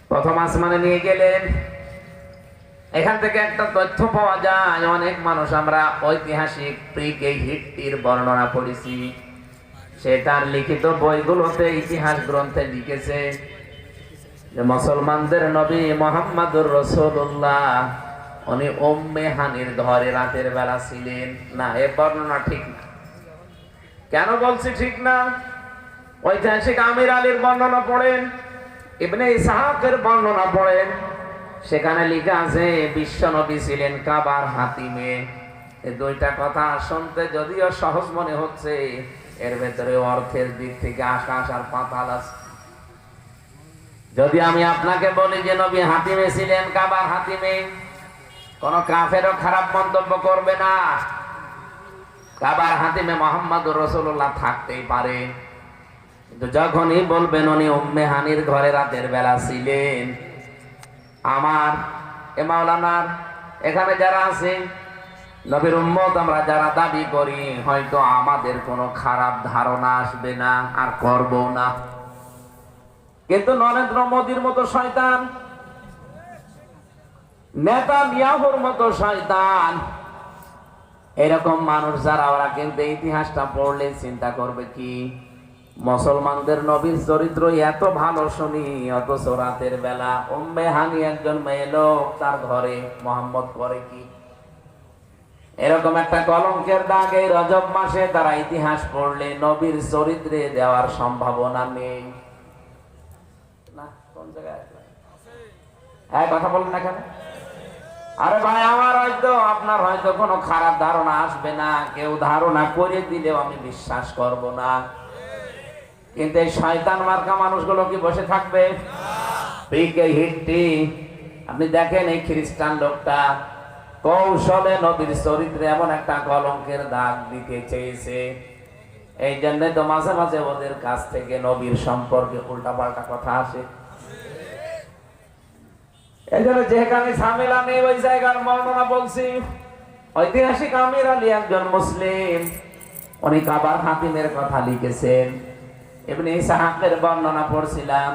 প্রথম আসমানে নিয়ে গেলেন। এখান থেকে একটা তথ্য পাওয়া যায়, অনেক মানুষ আমরা ঐতিহাসিক প্রিকে হিট্টির বর্ণনা পড়েছি, সে তার লিখিত বইগুলোতে ইতিহাস গ্রন্থে লিখেছে যে মুসলমানদের নবী মুহাম্মদুর রাসূলুল্লাহ উনি উম্মে হানির ঘরে রাতের বেলা ছিলেন। না, এই বর্ণনা ঠিক না। কেন বলছি ঠিক না? ঐতিহাসিক আমির আলীর বর্ণনা পড়েন, ইবনে ইসহাকের বর্ণনা পড়েন, সেখানে লেখা আছে বিশ্ব নবী ছিলেন কাবার হাতিমে। এই দুইটা কথা শুনতে যদিও সহজ মনে হচ্ছে, এর ভেতরে অর্থের দিক থেকে আকাশ আর পাতাল আছে। যদি আমি আপনাকে বলি যে নবী হাতিমে ছিলেন, কাবার হাতিমে, কোন কাফেরও খারাপ মন্তব্য করবে না। কাবার হাতিমে মুহাম্মদুর রাসূলুল্লাহ থাকতেই পারে, কিন্তু যখনই বলবেন উনি উম্মে হানির ঘরে রাতের বেলা ছিলেন, আমার এ মাওলানার এখানে যারা আছে নবীর উম্মত আমরা যারা দাবি করি, হয়তো আমাদের কোনো খারাপ ধারণা আসবে না, আর করব না। কিন্তু নরেন্দ্র মোদীর মতো শয়তান, নেতানিয়াহুর মতো শয়তান, এরকম মানুষ যারা, ওরা কিন্তু ইতিহাসটা পড়লে চিন্তা করবে কি, মুসলমানদের নবীর চরিত্র এত ভালো শুনি, অথচ রাতের বেলা উম্মে হানি একজন মেয়ে লোক তার ঘরে মুহাম্মদ করে কি? এরকম একটা কলঙ্কের দাগ এই রজব মাসে তারা ইতিহাস পড়লে নবীর চরিত্রে দেওয়ার সম্ভাবনা নেই। না, কোন জায়গায় কথা বলেন না কেন? আরে ভাই, আমার হয়তো আপনার হয়তো কোনো খারাপ ধারণা আসবে না, কেউ ধারণা করে দিলেও আমি বিশ্বাস করব না, কিন্তু এই শয়তান মার্কা মানুষগুলো কি বসে থাকবে? আপনি দেখেন এই খ্রিস্টান লোকটা কৌশলে নবীর চরিত্রে এমন একটা কলঙ্কের দাগ দিতে চেয়েছে। এই জন্য তো মাঝে মাঝে ওদের কাছ থেকে নবীর সম্পর্কে উল্টাপাল্টা কথা আসে। এই জন্য যেখানে ঝামেলা নেই ওই জায়গার বর্ণনা বলছি। ঐতিহাসিক আমির আলী একজন মুসলিম, উনি কাবার হাতিমের কথা লিখেছেন। ইবনে ইসহাকের বর্ণনা পড়ছিলাম,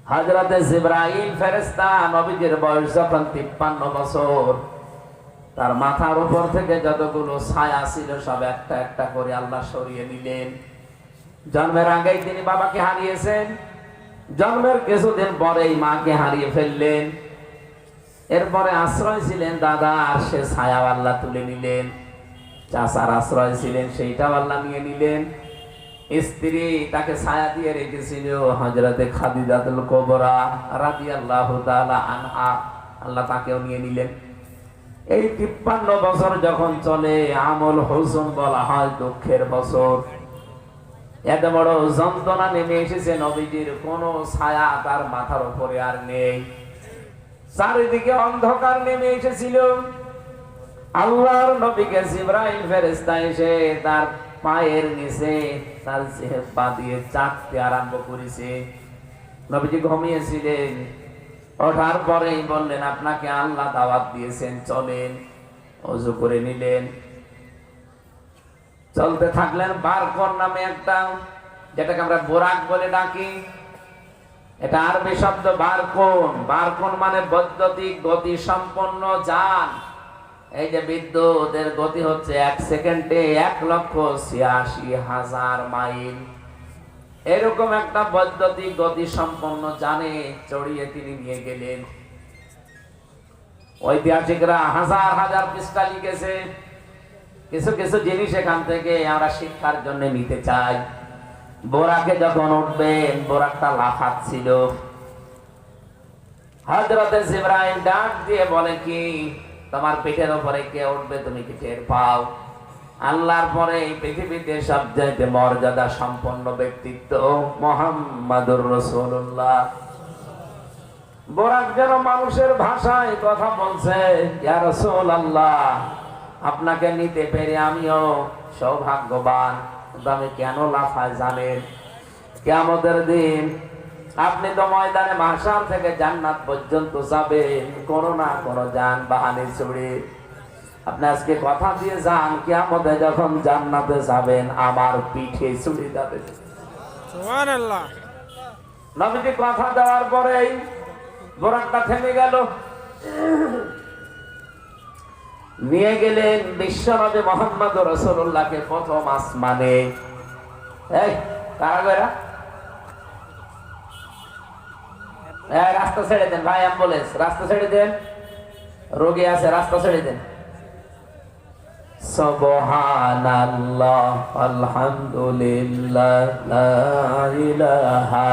হযরতে জিবরাইল ফেরেশতা নবীজির বয়স যখন 53 বছর, তার মাথার উপর থেকে যতগুলো ছায়া ছিল সব একটা একটা করে আল্লাহ সরিয়ে নিলেন। জন্মের আগেই তিনি বাবাকে হারিয়েছেন, জন্মের কিছুদিন পরেই মাকে হারিয়ে ফেললেন। এরপরে আশ্রয় ছিলেন দাদা, আর সে ছায়া আল্লাহ তুলে নিলেন। চাচার আশ্রয় ছিলেন, সেইটাও আল্লাহ নিয়ে নিলেন। স্ত্রী তাকে ছায়া দিয়ে রেখেছিল হযরতে খাদিজাতুল কুবরা রাদিয়াল্লাহু তাআলা আনহা, আল্লাহ তাকেও নিয়ে নিলেন। এই 53 বছর যখন চলে, আমল হুজুন বলা হয়, দুঃখের বছর। এত বড় যন্ত্রণা নেমে এসেছে, নবীজির কোনো ছায়া তার মাথার উপরে আর নেই। চারিদিকে অন্ধকার নেমে এসেছিল। আল্লাহর নবীকে জিবরাইল ফেরেশতা এসে তার পায়ের নিচে তার পা দিয়ে চাটতে আরম্ভ করেছে। নবীজি ঘুমিয়েছিলেন। ওঠার পরেই বললেন, আপনাকে আল্লাহ দাওয়াত দিয়েছেন, চলেন। ওযু করে নিলেন, চলতে থাকলেন। বারকন নামে একটা, যেটাকে আমরা বোরাক বলে ডাকি, এটা আরবি শব্দ বারকন। বারকন মানে বৈদ্যুতিক গতি সম্পন্ন যান। এই যে বিদ্যুতের গতি হচ্ছে 1 সেকেন্ডে 1,86,000 মাইল। এরকম একটা বৈদ্যুতিক গতি সম্পন্ন যানে চড়িয়ে তিনি নিয়ে গেলেন। ঐতিহাসিকরা হাজার হাজার পৃষ্ঠা লিখেছে। কিছু কিছু জিনিস এখান থেকে আমরা শিক্ষার জন্য নিতে চাই। বোরাকে যখন উঠবেন, বোরাকটা লাফাচ্ছিল। হযরতে জিবরাইল ডাক দিয়ে বলে, কি তোমার পিঠের উপরে কে উঠবে, তুমি কি টের পাও? আল্লাহর পরে এই পৃথিবীতে সবচেয়ে মর্যাদা সম্পন্ন ব্যক্তিত্ব মুহাম্মাদুর রাসূলুল্লাহ। বোরাক যেন মানুষের ভাষায় কথা বলছে, ইয়া রাসূলুল্লাহ, আপনাকে নিতে পেরে আমিও সৌভাগ্যবান। কিন্তু আমি কেন লাফাই জানেন? কিয়ামতের দিন আপনি তো ময়দানে মাহশার থেকে জান্নাত পর্যন্ত যাবেন কোন না কোন যানবাহনে চড়ে। আপনি আজকে কথা দিয়ে যান, কিয়ামতে যখন জান্নাতে যাবেন আমার পিঠে চড়ে যাবেন। সুবহানাল্লাহ। নবীজি কথা দেওয়ার পরেই বোরাকটা থেমে গেল। নিয়ে গেলেন বিশ্বনবী মুহাম্মদুর রাসূলুল্লাহকে প্রথম আসমানে। এই কারাগারা, রাস্তা ছেড়ে দেন ভাই, অ্যাম্বুলেন্স রাস্তা ছেড়ে দেন, রোগী আছে, রাস্তা ছেড়ে দেন। সুবহানাল্লাহ, আলহামদুলিল্লাহ, লা ইলাহা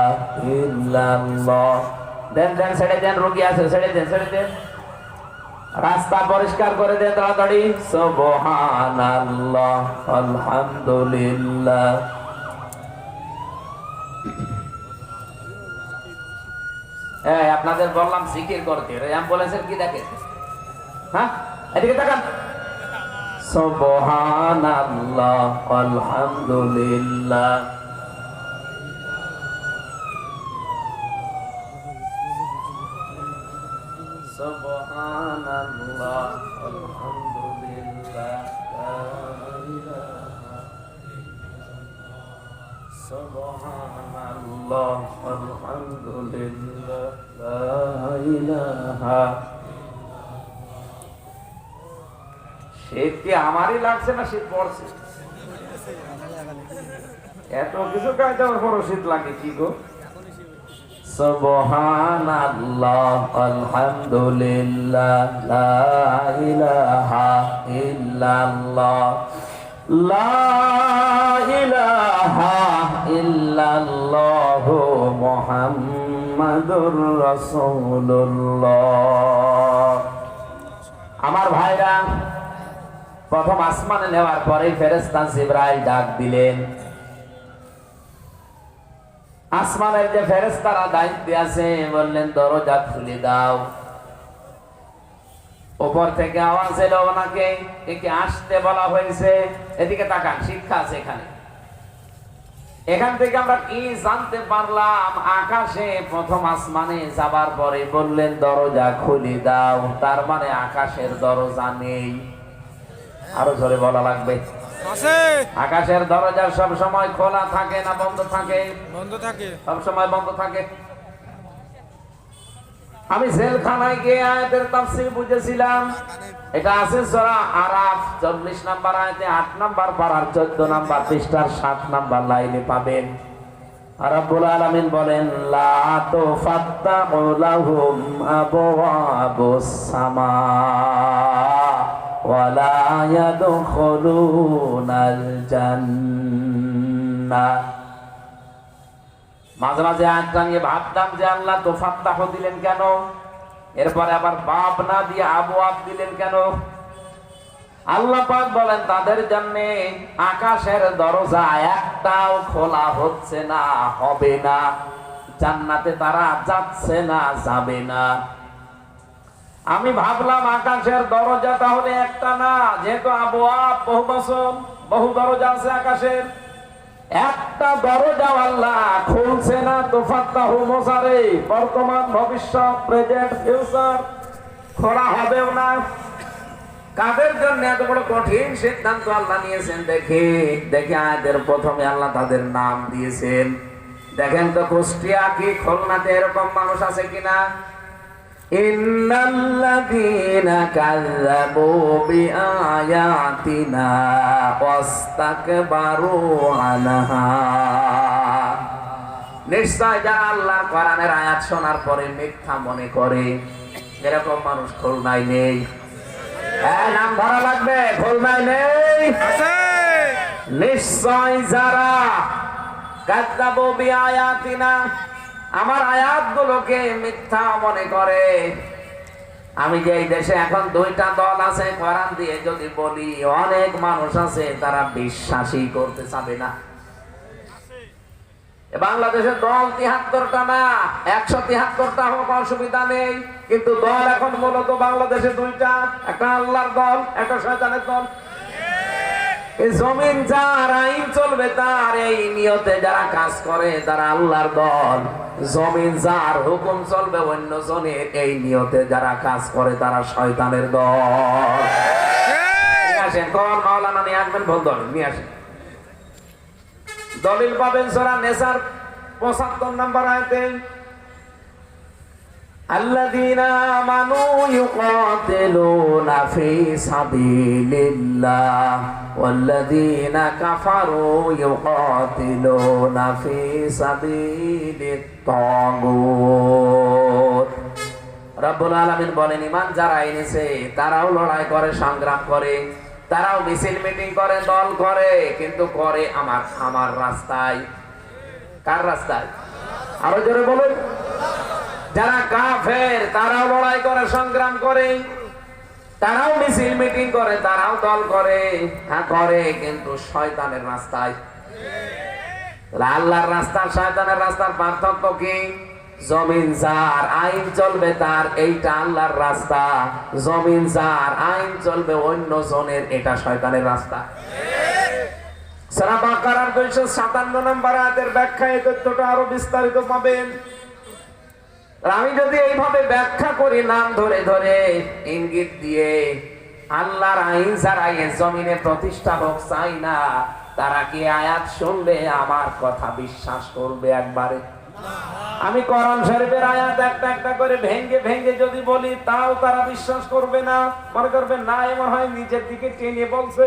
ইল্লাল্লাহ। দেন দেন, ছেড়ে দেন, রোগী আছে, ছেড়ে দেন, ছেড়ে দেন। রাস্তা পরিষ্কার করে দেন তাড়াতাড়ি। সুবহানাল্লাহ, আলহামদুলিল্লাহ। আপনাদের বললাম জিকির করতে, অ্যাম্বুলেন্সের কি দেখে? হ্যাঁ, এদিকে তাকান। সুবহানাল্লাহ, আলহামদুলিল্লাহ। সুবহানাল্লাহ, আলহামদুলিল্লাহ, লা ইলাহা ইল্লাল্লাহ। সুবহানাল্লাহ, আলহামদুলিল্লাহ, লা ইলাহা। শীত কি আমারই লাগছে না শীত পড়ছে? এত কিছু কাজ দেওয়ার পরও শীত লাগে কি গো? সুবহানাল্লাহ, আলহামদুলিল্লাহ, লা ইলাহা ইল্লাল্লাহ, লা ইলাহা ইল্লাল্লাহ, মুহাম্মাদুর রাসূলুল্লাহ। আমার ভাইরা, প্রথম আসমানে নেওয়ার পরে ফেরেশতা জিবরাইল ডাক দিলেন। আসমানের যে ফেরেশতারা দায়িত্বে আছে, বললেন দরজা খুলে দাও। উপর থেকে আওয়াজ এলো, ওনাকে একে আসতে বলা হয়েছে। এদিকে তাকান, শিক্ষা আছে এখানে। এখান থেকে আমরা কি জানতে পারলাম? আকাশে প্রথম আসমানে যাবার পরে বললেন দরজা খুলে দাও, তার মানে আকাশের দরজা নেই। আরো জোরে বলা লাগবে। আকাশের দরজা সব সময় খোলা থাকে না বন্ধ থাকে? বন্ধ থাকে, সব সময় বন্ধ থাকে। আমি জেলখানায় গিয়ে আয়াতের তাফসীর বুঝেছিলাম। এটা আছে সূরা আরাফ 40 নম্বর আয়াতে 8 নম্বর পারার 14 নম্বর পৃষ্ঠার 7 নম্বর লাইনে পাবেন। রাব্বুল আলামিন বলেন লা তুফাত্তাহু লাহুম আবওয়াবুস সামা ওয়া লা ইয়াদখুলুনাল জান্নাহ। মাঝে মাঝে আয়াতটা নিয়ে ভাবতাম যে আল্লাহ তুফাত্তাহ দিলেন কেন, এরপরে আবার বাব না দিয়ে আবওয়াব দিলেন কেন। আল্লাহ পাক বলেন তাদের জন্য আকাশের দরজা একটাও খোলা হচ্ছে না, হবে না, জান্নাতে তারা যাচ্ছে না, যাবে না। আমি ভাবলাম আকাশের দরজা তাহলে একটা না, যেহেতু আবওয়াব বহু বচন, বহু দরজা আছে আকাশের, একটা দরজা আল্লাহ খুলছে না। তুফাত্তাহু মুসারে বর্তমান ভবিষ্যৎ প্রেজেন্ট ফিউচার খোলা হবেও না। কাদের জন্য এত বড় কঠিন সিদ্ধান্ত আল্লাহ নিয়েছেন দেখে দেখে আয়াতের প্রথমে আল্লাহ তাদের নাম দিয়েছেন। দেখেন তো কুষ্টিয়া কি খুলনাতে এরকম মানুষ আছে কিনা? ইন্নাল্লাযীনা কাযযাবু বিআয়াতিনা ওয়াস্তাকবারু আনহা। নিশ্চয় যারা আল্লাহর কোরআনের আয়াত শোনার পরে মিথ্যা মনে করে, এরকম মানুষ খুলনায় নেই। নাম ধরা লাগবে, খুলনায় নেই। নিশ্চয় যারা কাযযাবু বিআয়াতিনা, আমার আয়াতগুলোকে মিথ্যা মনে করে। আমি যে এই দেশে এখন দুইটা দল আছে, কোরআন দিয়ে যদি বলি অনেক মানুষ আছে তারা বিশ্বাসই করতে চাবে না। বাংলাদেশের দল ৭৩টা না ১৭৩টা হোক অসুবিধা নেই, কিন্তু দল এখন মূলত বাংলাদেশে দুইটা, একটা আল্লাহর দল, একটা শয়তানের দল। এই জমিন যার আইন চলবে তার এই নিয়তে যারা কাজ করে তারা আল্লাহর দল, জমিন যার হুকুম চলবে অন্য জনের এই নিয়তে যারা কাজ করে তারা শয়তানের দল। আসেন কোন মাওলানা নিয়ে আসবেন, ভুল দল নিয়ে আসেন। দলিল পাবেন সূরা নিসার ৭৫ নম্বর আয়াতে, আল্লাযীনা আমানু ইউকাতিলুনা ফি সাবিলিল্লাহ ওয়াল্লাযীনা কাফারু ইউকাতিলুনা ফি সাবিলিত তাগুত। রব্বুল আলামিন বলেন ঈমান যারা এনেছে তারাও লড়াই করে, সংগ্রাম করে, তারাও মিছিল মিটিং করে, দল করে, কিন্তু করে আমার রাস্তায়। কার রাস্তায়? আরো জোরে বলুন। যারা কাফের তারাও লড়াই করে, সংগ্রাম করে, তারাও মিছিল মিটিং করে, তারাও দল করে, হ্যাঁ করে, কিন্তু শয়তানের রাস্তায়। আল্লাহর রাস্তা শয়তানের রাস্তার পার্থক্য কি? জমিন যার আইন চলবে তার এইটা আল্লাহর রাস্তা, জমিন যার আইন চলবে অন্য জনের এটা শয়তানের রাস্তা। সূরা বাকারার ২৫৭ নম্বর আয়াতের ব্যাখ্যায় এই তথ্যটা আরো বিস্তারিত পাবেন। আমি যদি এইভাবে ব্যাখ্যা করি নাম ধরে ধরে ইঙ্গিত দিয়ে, আল্লাহর আইন যারা এই জমিনে প্রতিষ্ঠা হোক চাই না, তারা কি আয়াত শুনলে আমার কথা বিশ্বাস করবে একবারে? আমি কোরআন শরীফের আয়াত একটা একটা করে ভেঙ্গে ভেঙ্গে যদি বলি তাও তারা বিশ্বাস করবে না, মনে করবে না এমন হয় নিজের দিকে টেনে বলছে।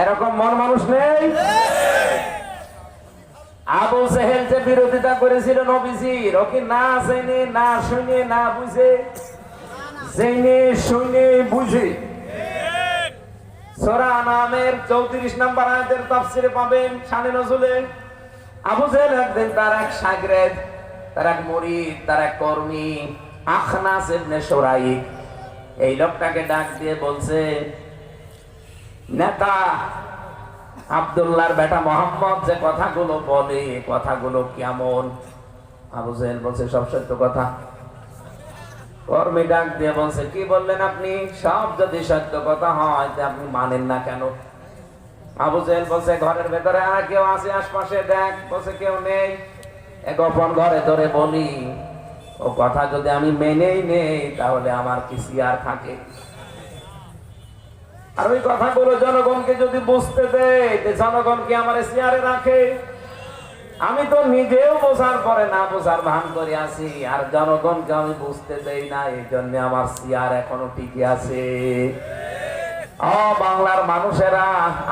এরকম মন মানুষ নেই? আবু জেহেল যে বিরোধিতা করেছিল নবীজির, ও কি না জেনে না শুনে না বুঝে? জেনে শুনে বুঝে। সূরা আনামের ৩৪ নম্বর আয়াতের তাফসীরে পাবেন শানে নজুলে। আবু জেহেল একদিন তার এক শাগরেদ, তার এক মুরিদ, তার এক কর্মী আখনাস ইবনে শুরাইক, এই লোকটাকে ডাক দিয়ে বলছে, নেতা আব্দুল্লাহর বেটা মোহাম্মদ যে কথাগুলো বলে কথাগুলো কেমন? আবু জেহেল বলছে সব সত্য কথা। কর্মী ডাক দিয়ে বলছে, কি বললেন আপনি? সব যদি সত্য কথা হয় তা আপনি মানেন না কেন? আবু জেহেল বলছে, ঘরের ভেতরে আর কেউ আছে আশপাশে? দেখ। বলছে কেউ নেই। গোপন ঘরে ধরে বলি, ও কথা যদি আমি মেনেই নেই তাহলে আমার কি সিয়ার থাকে? আর ওই কথাগুলো জনগণকে যদি বুঝতে দেয়, জনগণ কি আমার সিয়ারে রাখে? আমি তো নিজেও বোঝার পরে না বোঝার ভান করে আছি, আর জনগণকে আমি বুঝতে দেই না, এই জন্য আমার চেয়ার এখনো টিকে আছে। ও বাংলার মানুষেরা,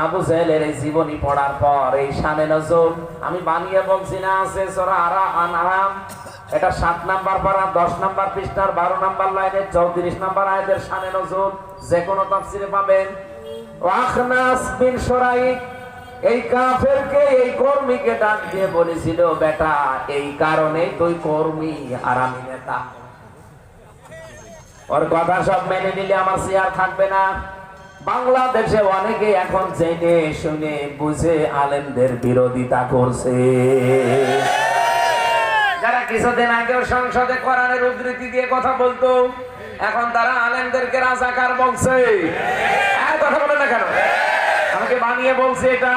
আবু জাহেলের এই জীবনী পড়ার পর এই শানে নজুল আমি বানিয়ে বলছি না, আছে সূরা আনআম, এটা 7 নাম্বার পারা 10 নাম্বার পৃষ্ঠার 12 নাম্বার লাইনে 34 নাম্বার আয়াতের শানে নজুল যে কোনো তাফসিরে পাবেন। ওয়াখনাস বিন শুরাইক এই কাফেরকে, এই কর্মীকে ডাক দিয়ে বলেছিল, বেটা এই কারণে তুই কর্মী আর আমি নেতা, ওর কথা সব মেনে নিলে আমার চেয়ার থাকবে না। বাংলাদেশে অনেকে এখন জেনে শুনে বুঝে আলেমদের বিরোধিতা করছে। যারা কিছুদিন আগেও সংসদে কোরআনের উদ্ধৃতি দিয়ে কথা বলতো, এখন তারা আলেমদেরকে রাজাকার বলছে। কথা বলে না কেন? আমাকে বানিয়ে বলছে এটা।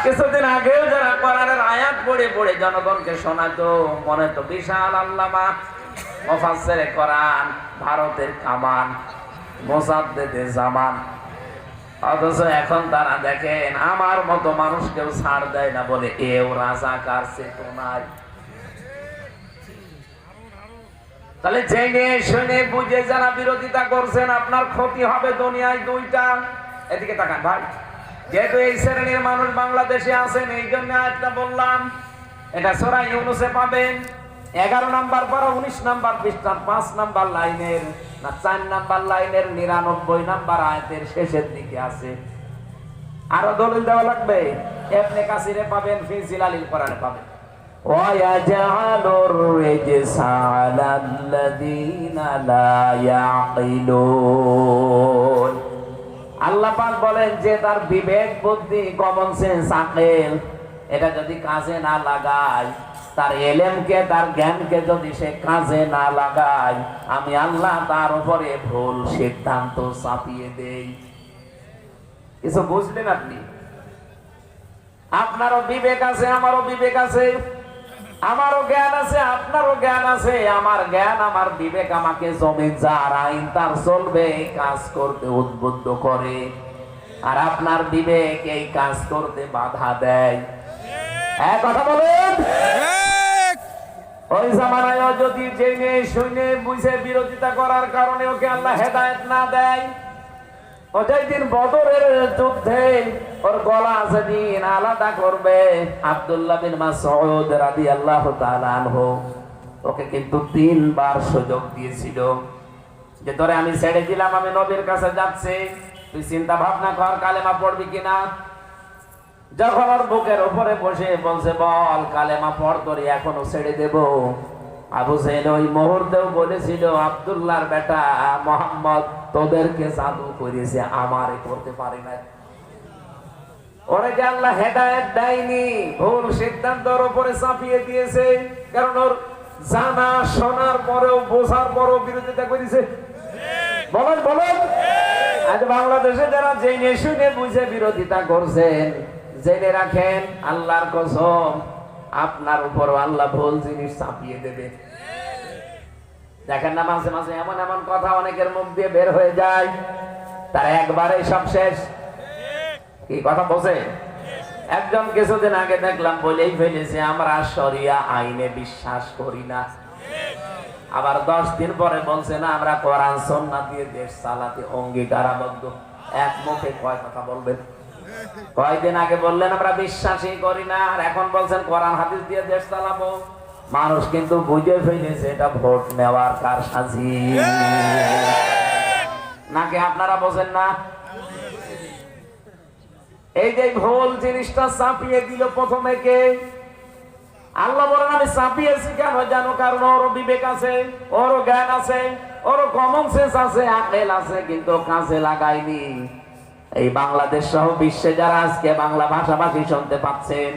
কিছুদিন আগেও যারা কোরআনের আয়াত পড়ে পড়ে জনগণকে শোনাতো, মনে তো বিশাল আল্লামা মুফাসসিরে কোরআন, ভারতের কামান, মুজাদ্দিদে জামান, অথচ এখন তারা দেখেন আমার মতো মানুষকেও ছাড় দেয় না বলে এও রাজাকার চেতনায়। তাহলে জেনে শুনে বুঝে যারা বিরোধিতা করছেন, আপনার ক্ষতি হবে দুনিয়ায় দুইটা। এদিকে তাকান ভাই, যেহেতু এই শ্রেণীর মানুষ বাংলাদেশে আছেন, এই জন্য আয়াতটা বললাম। এটা সূরা ইউনূসে পাবেন 11 নাম্বার পড়া 19 নাম্বার পৃষ্ঠা 5 নাম্বার লাইনের না 4 নাম্বার লাইনের 99 নাম্বার আয়াতের শেষের দিকে আছে। আরো দলিল দেওয়া লাগবে, ইবনে কাসিরে পাবেন, ফি জিলালিল কোরআনে পাবেন। ওয়ায়াজআলুর রিজসা আলাল্লাযীনা লা ইয়াকিলুন। আল্লাহ পাক বলেন যে তার বিবেক বুদ্ধি কমন সেন্স আকল এটা যদি কাজে না লাগায়, তার এলেমকে তার জ্ঞানকে যদি সে কাজে না লাগায়, আমি আল্লাহ তার উপরে ভুল সিদ্ধান্ত চাপিয়ে দেই। কিছু বুঝলেন আপনি? আপনারও বিবেক আছে, আমারও বিবেক আছে, আমারও জ্ঞান আছে, আপনারও জ্ঞান আছে। আমার জ্ঞান আমার বিবেক আমাকে জমিন যার আইন তার চলবে এই কাজ করতে উদ্বুদ্ধ করে, আর আপনার বিবেক এই কাজ করতে বাধা দেয়। এক কথা বলেন, ওই জামানায় যদি জেনে শুনে বুঝে বিরোধিতা করার কারণে ওকে আল্লাহ হেদায়েত না দেয়, ও যেদিন বদরের যুদ্ধে ওর গলা যেদিন আলাদা করবে, আব্দুল্লাহ বিন মাসউদ রাদিয়াল্লাহু তাআলা আনহু ওকে কিন্তু 3 বার সুযোগ দিয়েছিল যে তোরে আমি ছেড়ে দিলাম, আমি নবীর কাছে যাচ্ছি, তুই চিন্তা ভাবনা কর কালেমা পড়বি কিনা। যখন ওর বুকের উপরে বসে বলছে বল কালেমা পড়, তোরে এখনো ছেড়ে দেব, আবু জাহেল ওই মুহূর্তেও বলেছিল আব্দুল্লাহর বেটা মুহাম্মদ তোদেরকে জাদু করেছে, আমারে করতে পারে না। ওরে যে আল্লাহ হেদায়েত দেয়নি, ভুল সিদ্ধান্তের উপরে চাপিয়ে দিয়েছে, কারণ ওর জানা শোনার পরেও বোঝার পরেও বিরোধিতা করেছে। বলেন বলেন, আজ বাংলাদেশে যারা জেনে শুনে বুঝে বিরোধিতা করছেন, জেনে রাখেন আল্লাহর কসম আপনার উপর আল্লাহ ভুল জিনিস চাপিয়ে দেবে। দেখেন না মাঝে মাঝে এমন এমন কথা অনেকের মুখ দিয়ে বের হয়ে যায়, তার একবারে সব শেষ। কি কথা বলছে? একজন কিছুদিন আগে দেখলাম বলেই ফেলেছে আমরা শরিয়া আইনে বিশ্বাস করি না, আবার 10 দিন পরে বলছে না আমরা কোরআন সুন্নাহ দিয়ে দেশ চালাতে অঙ্গীকারাবদ্ধ। এক মুখে কয় কথা বলবেন? কয়দিন আগে বললেন আমরা বিশ্বাসই করি না, আর এখন বলছেন কোরআন হাদিস দিয়ে দেশ চালাবো। মানুষ কিন্তু বুঝে ফেলেছে এটা ভোট নেওয়ার কারসাজি। নাকি আপনারা বোঝেন না? এই যে ভুল জিনিসটা চাপিয়ে দিল প্রথমে কে? আল্লাহ বলেন আমি চাপিয়েছি কেন জানো? কারণ ওর বিবেক আছে, ওর জ্ঞান আছে, ওর কমন সেন্স আছে, আকল আছে, কিন্তু কাজে লাগায়নি। এই বাংলাদেশ সহ বিশ্বে যারা আজকে বাংলা ভাষাভাষী শুনতে পাচ্ছেন,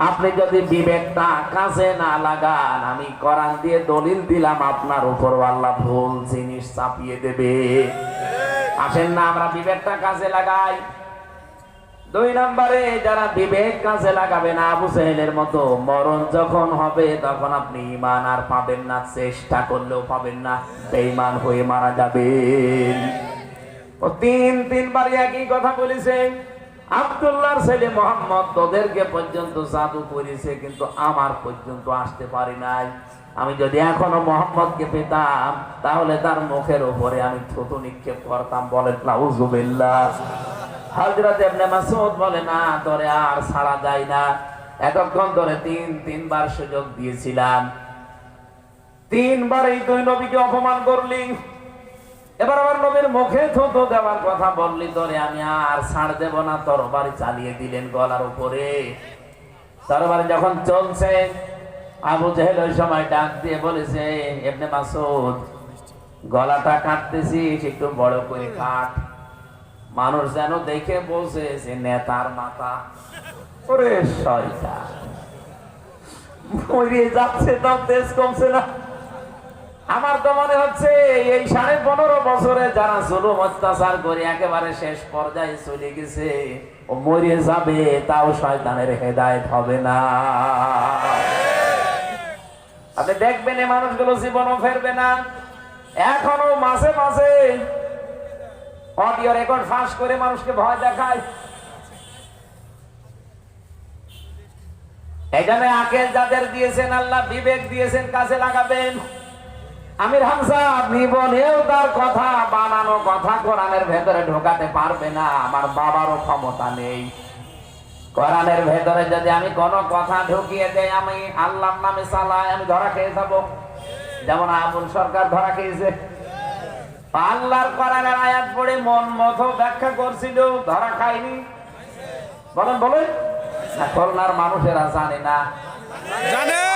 আপনি যদি বিবেকটা কাজে না লাগান, আমি কোরআন দিয়ে দলিল দিলাম আপনার উপর আল্লাহ ভুল জিনিস চাপিয়ে দেবে। আসেন না আমরা বিবেকটা কাজে লাগাই। 2 নম্বরে যারা বিবেক কাজে লাগাবে না, আবু জাহেলের মতো মরণ যখন হবে তখন আপনি ঈমান আর পাবেন না, চেষ্টা করলেও পাবেন না, বেঈমান হয়ে মারা যাবেন। ও 3 বার একই কথা বলেছে। আব্দুল্লাহর ছেলে মোহাম্মদ তোদেরকে পর্যন্ত জাদু করেছে, কিন্তু আমার পর্যন্ত আসতে পারি নাই। আমি যদি এখনো মোহাম্মদকে পেতাম তাহলে তার মুখের উপরে আমি থুতু নিক্ষেপ করতাম। বলেন নাউজুবিল্লাহ। হযরত ইবনে মাসউদ বলে, না তোরে আর ছাড়া যায় না। এতক্ষণ ধরে তিনবার সুযোগ দিয়েছিলাম, তিনবার এই দুই নবীকে অপমান করলি, এবার আমার নবীর মুখে থুতু দেওয়ার কথা বললি, তোরে আমি আর ছাড় দেব না। তরবারি চালিয়ে দিলেন গলার উপরে। তরবারি যখন চলছে, আবু জেহেল ওই সময় ডাক দিয়ে বলেছে, ইবনে মাসউদ গলাটা কাটতেছিস, একটু বড় করে কাট, মানুষ যেন দেখে বলছে যে নেতার মাথা। ওরে শয়তান, মরে যাচ্ছে তাও তেজ কমছে না। আমার তো মনে হচ্ছে এই 15.5 বছরে যারা জুলুম অত্যাচার করে একেবারে শেষ পর্যায়ে চলে গেছে, ও মরে যাবে তাও শয়তানের হেদায়েত হবে না। আপনি দেখবেন এই মানুষগুলো জীবনও ফেরবে না। এখনো মাঝে মাঝে অডিও রেকর্ড ফাঁস করে মানুষকে ভয় দেখায়। এই জন্য আকেল যাদের দিয়েছেন আল্লাহ, বিবেক দিয়েছেন, কাজে লাগাবেন। আমির হামজা জীবনেও তার কথা বানানো কথা কোরআনের ভেতরে ঢোকাতে পারবে না। আমার বাবারও ক্ষমতা নেই। কোরআনের ভেতরে যদি আমি কোনো কথা ঢুকিয়ে দেই, আমি আল্লাহর নামে চালাই, আমি ধরা খেয়ে যাব। যেমন আবুল সরকার ধরা খেয়েছে। আল্লাহর কোরআনের আয়াত পড়ে মন মতো ব্যাখ্যা করছিল, ধরা খায়নি। বলেন বলেন, খুলনার মানুষেরা জানে না,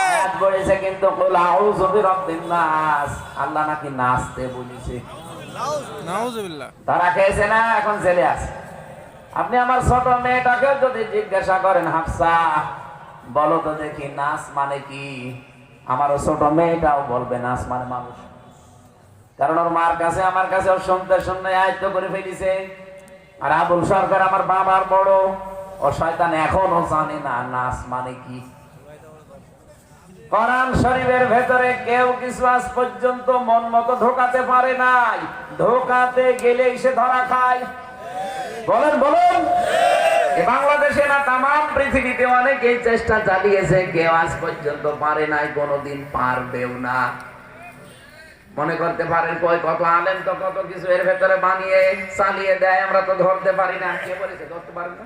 আয়াত পড়েছে কিন্তু কুল আউযু বিরাব্বিন নাস, আল্লাহ নাকি নাচতে বলেছে। নাউযুবিল্লাহ। ধরা খেয়েছে না, এখন জেলে আছে। আপনি আমার ছোট মেয়েটাকে যদি জিজ্ঞাসা করেন, হাফসা বলো তো দেখি নাচ মানে কি, আমার ছোট মেয়েটাও বলবে নাচ মানে মানুষ। কারণ ওর মার কাছে আমার কাছে ওর শুনতে শুনতে আয়ত্ত করে ফেলেছে। আর আবুল সরকার আমার বাবার বড়, ও শয়তান এখনো জানে না নাচ মানে কি। কোরআন শরীফের ভেতরে কেউ কিছু আজ পর্যন্ত মন মতো ঢোকাতে পারে নাই, ঢোকাতে গেলেই সে ধরা খায়। বলেন বলেন, বাংলাদেশে না তাম পৃথিবীতে অনেকেই চেষ্টা চালিয়েছে, কেউ আজ পর্যন্ত পারে নাই, কোনোদিন পারবেও না। মনে করতে পারেন কই কত আলেম তো কত কিছু এর ভেতরে বানিয়ে চালিয়ে দেয়, আমরা তো ধরতে পারি না। কে বলেছে ধরতে পারেন না?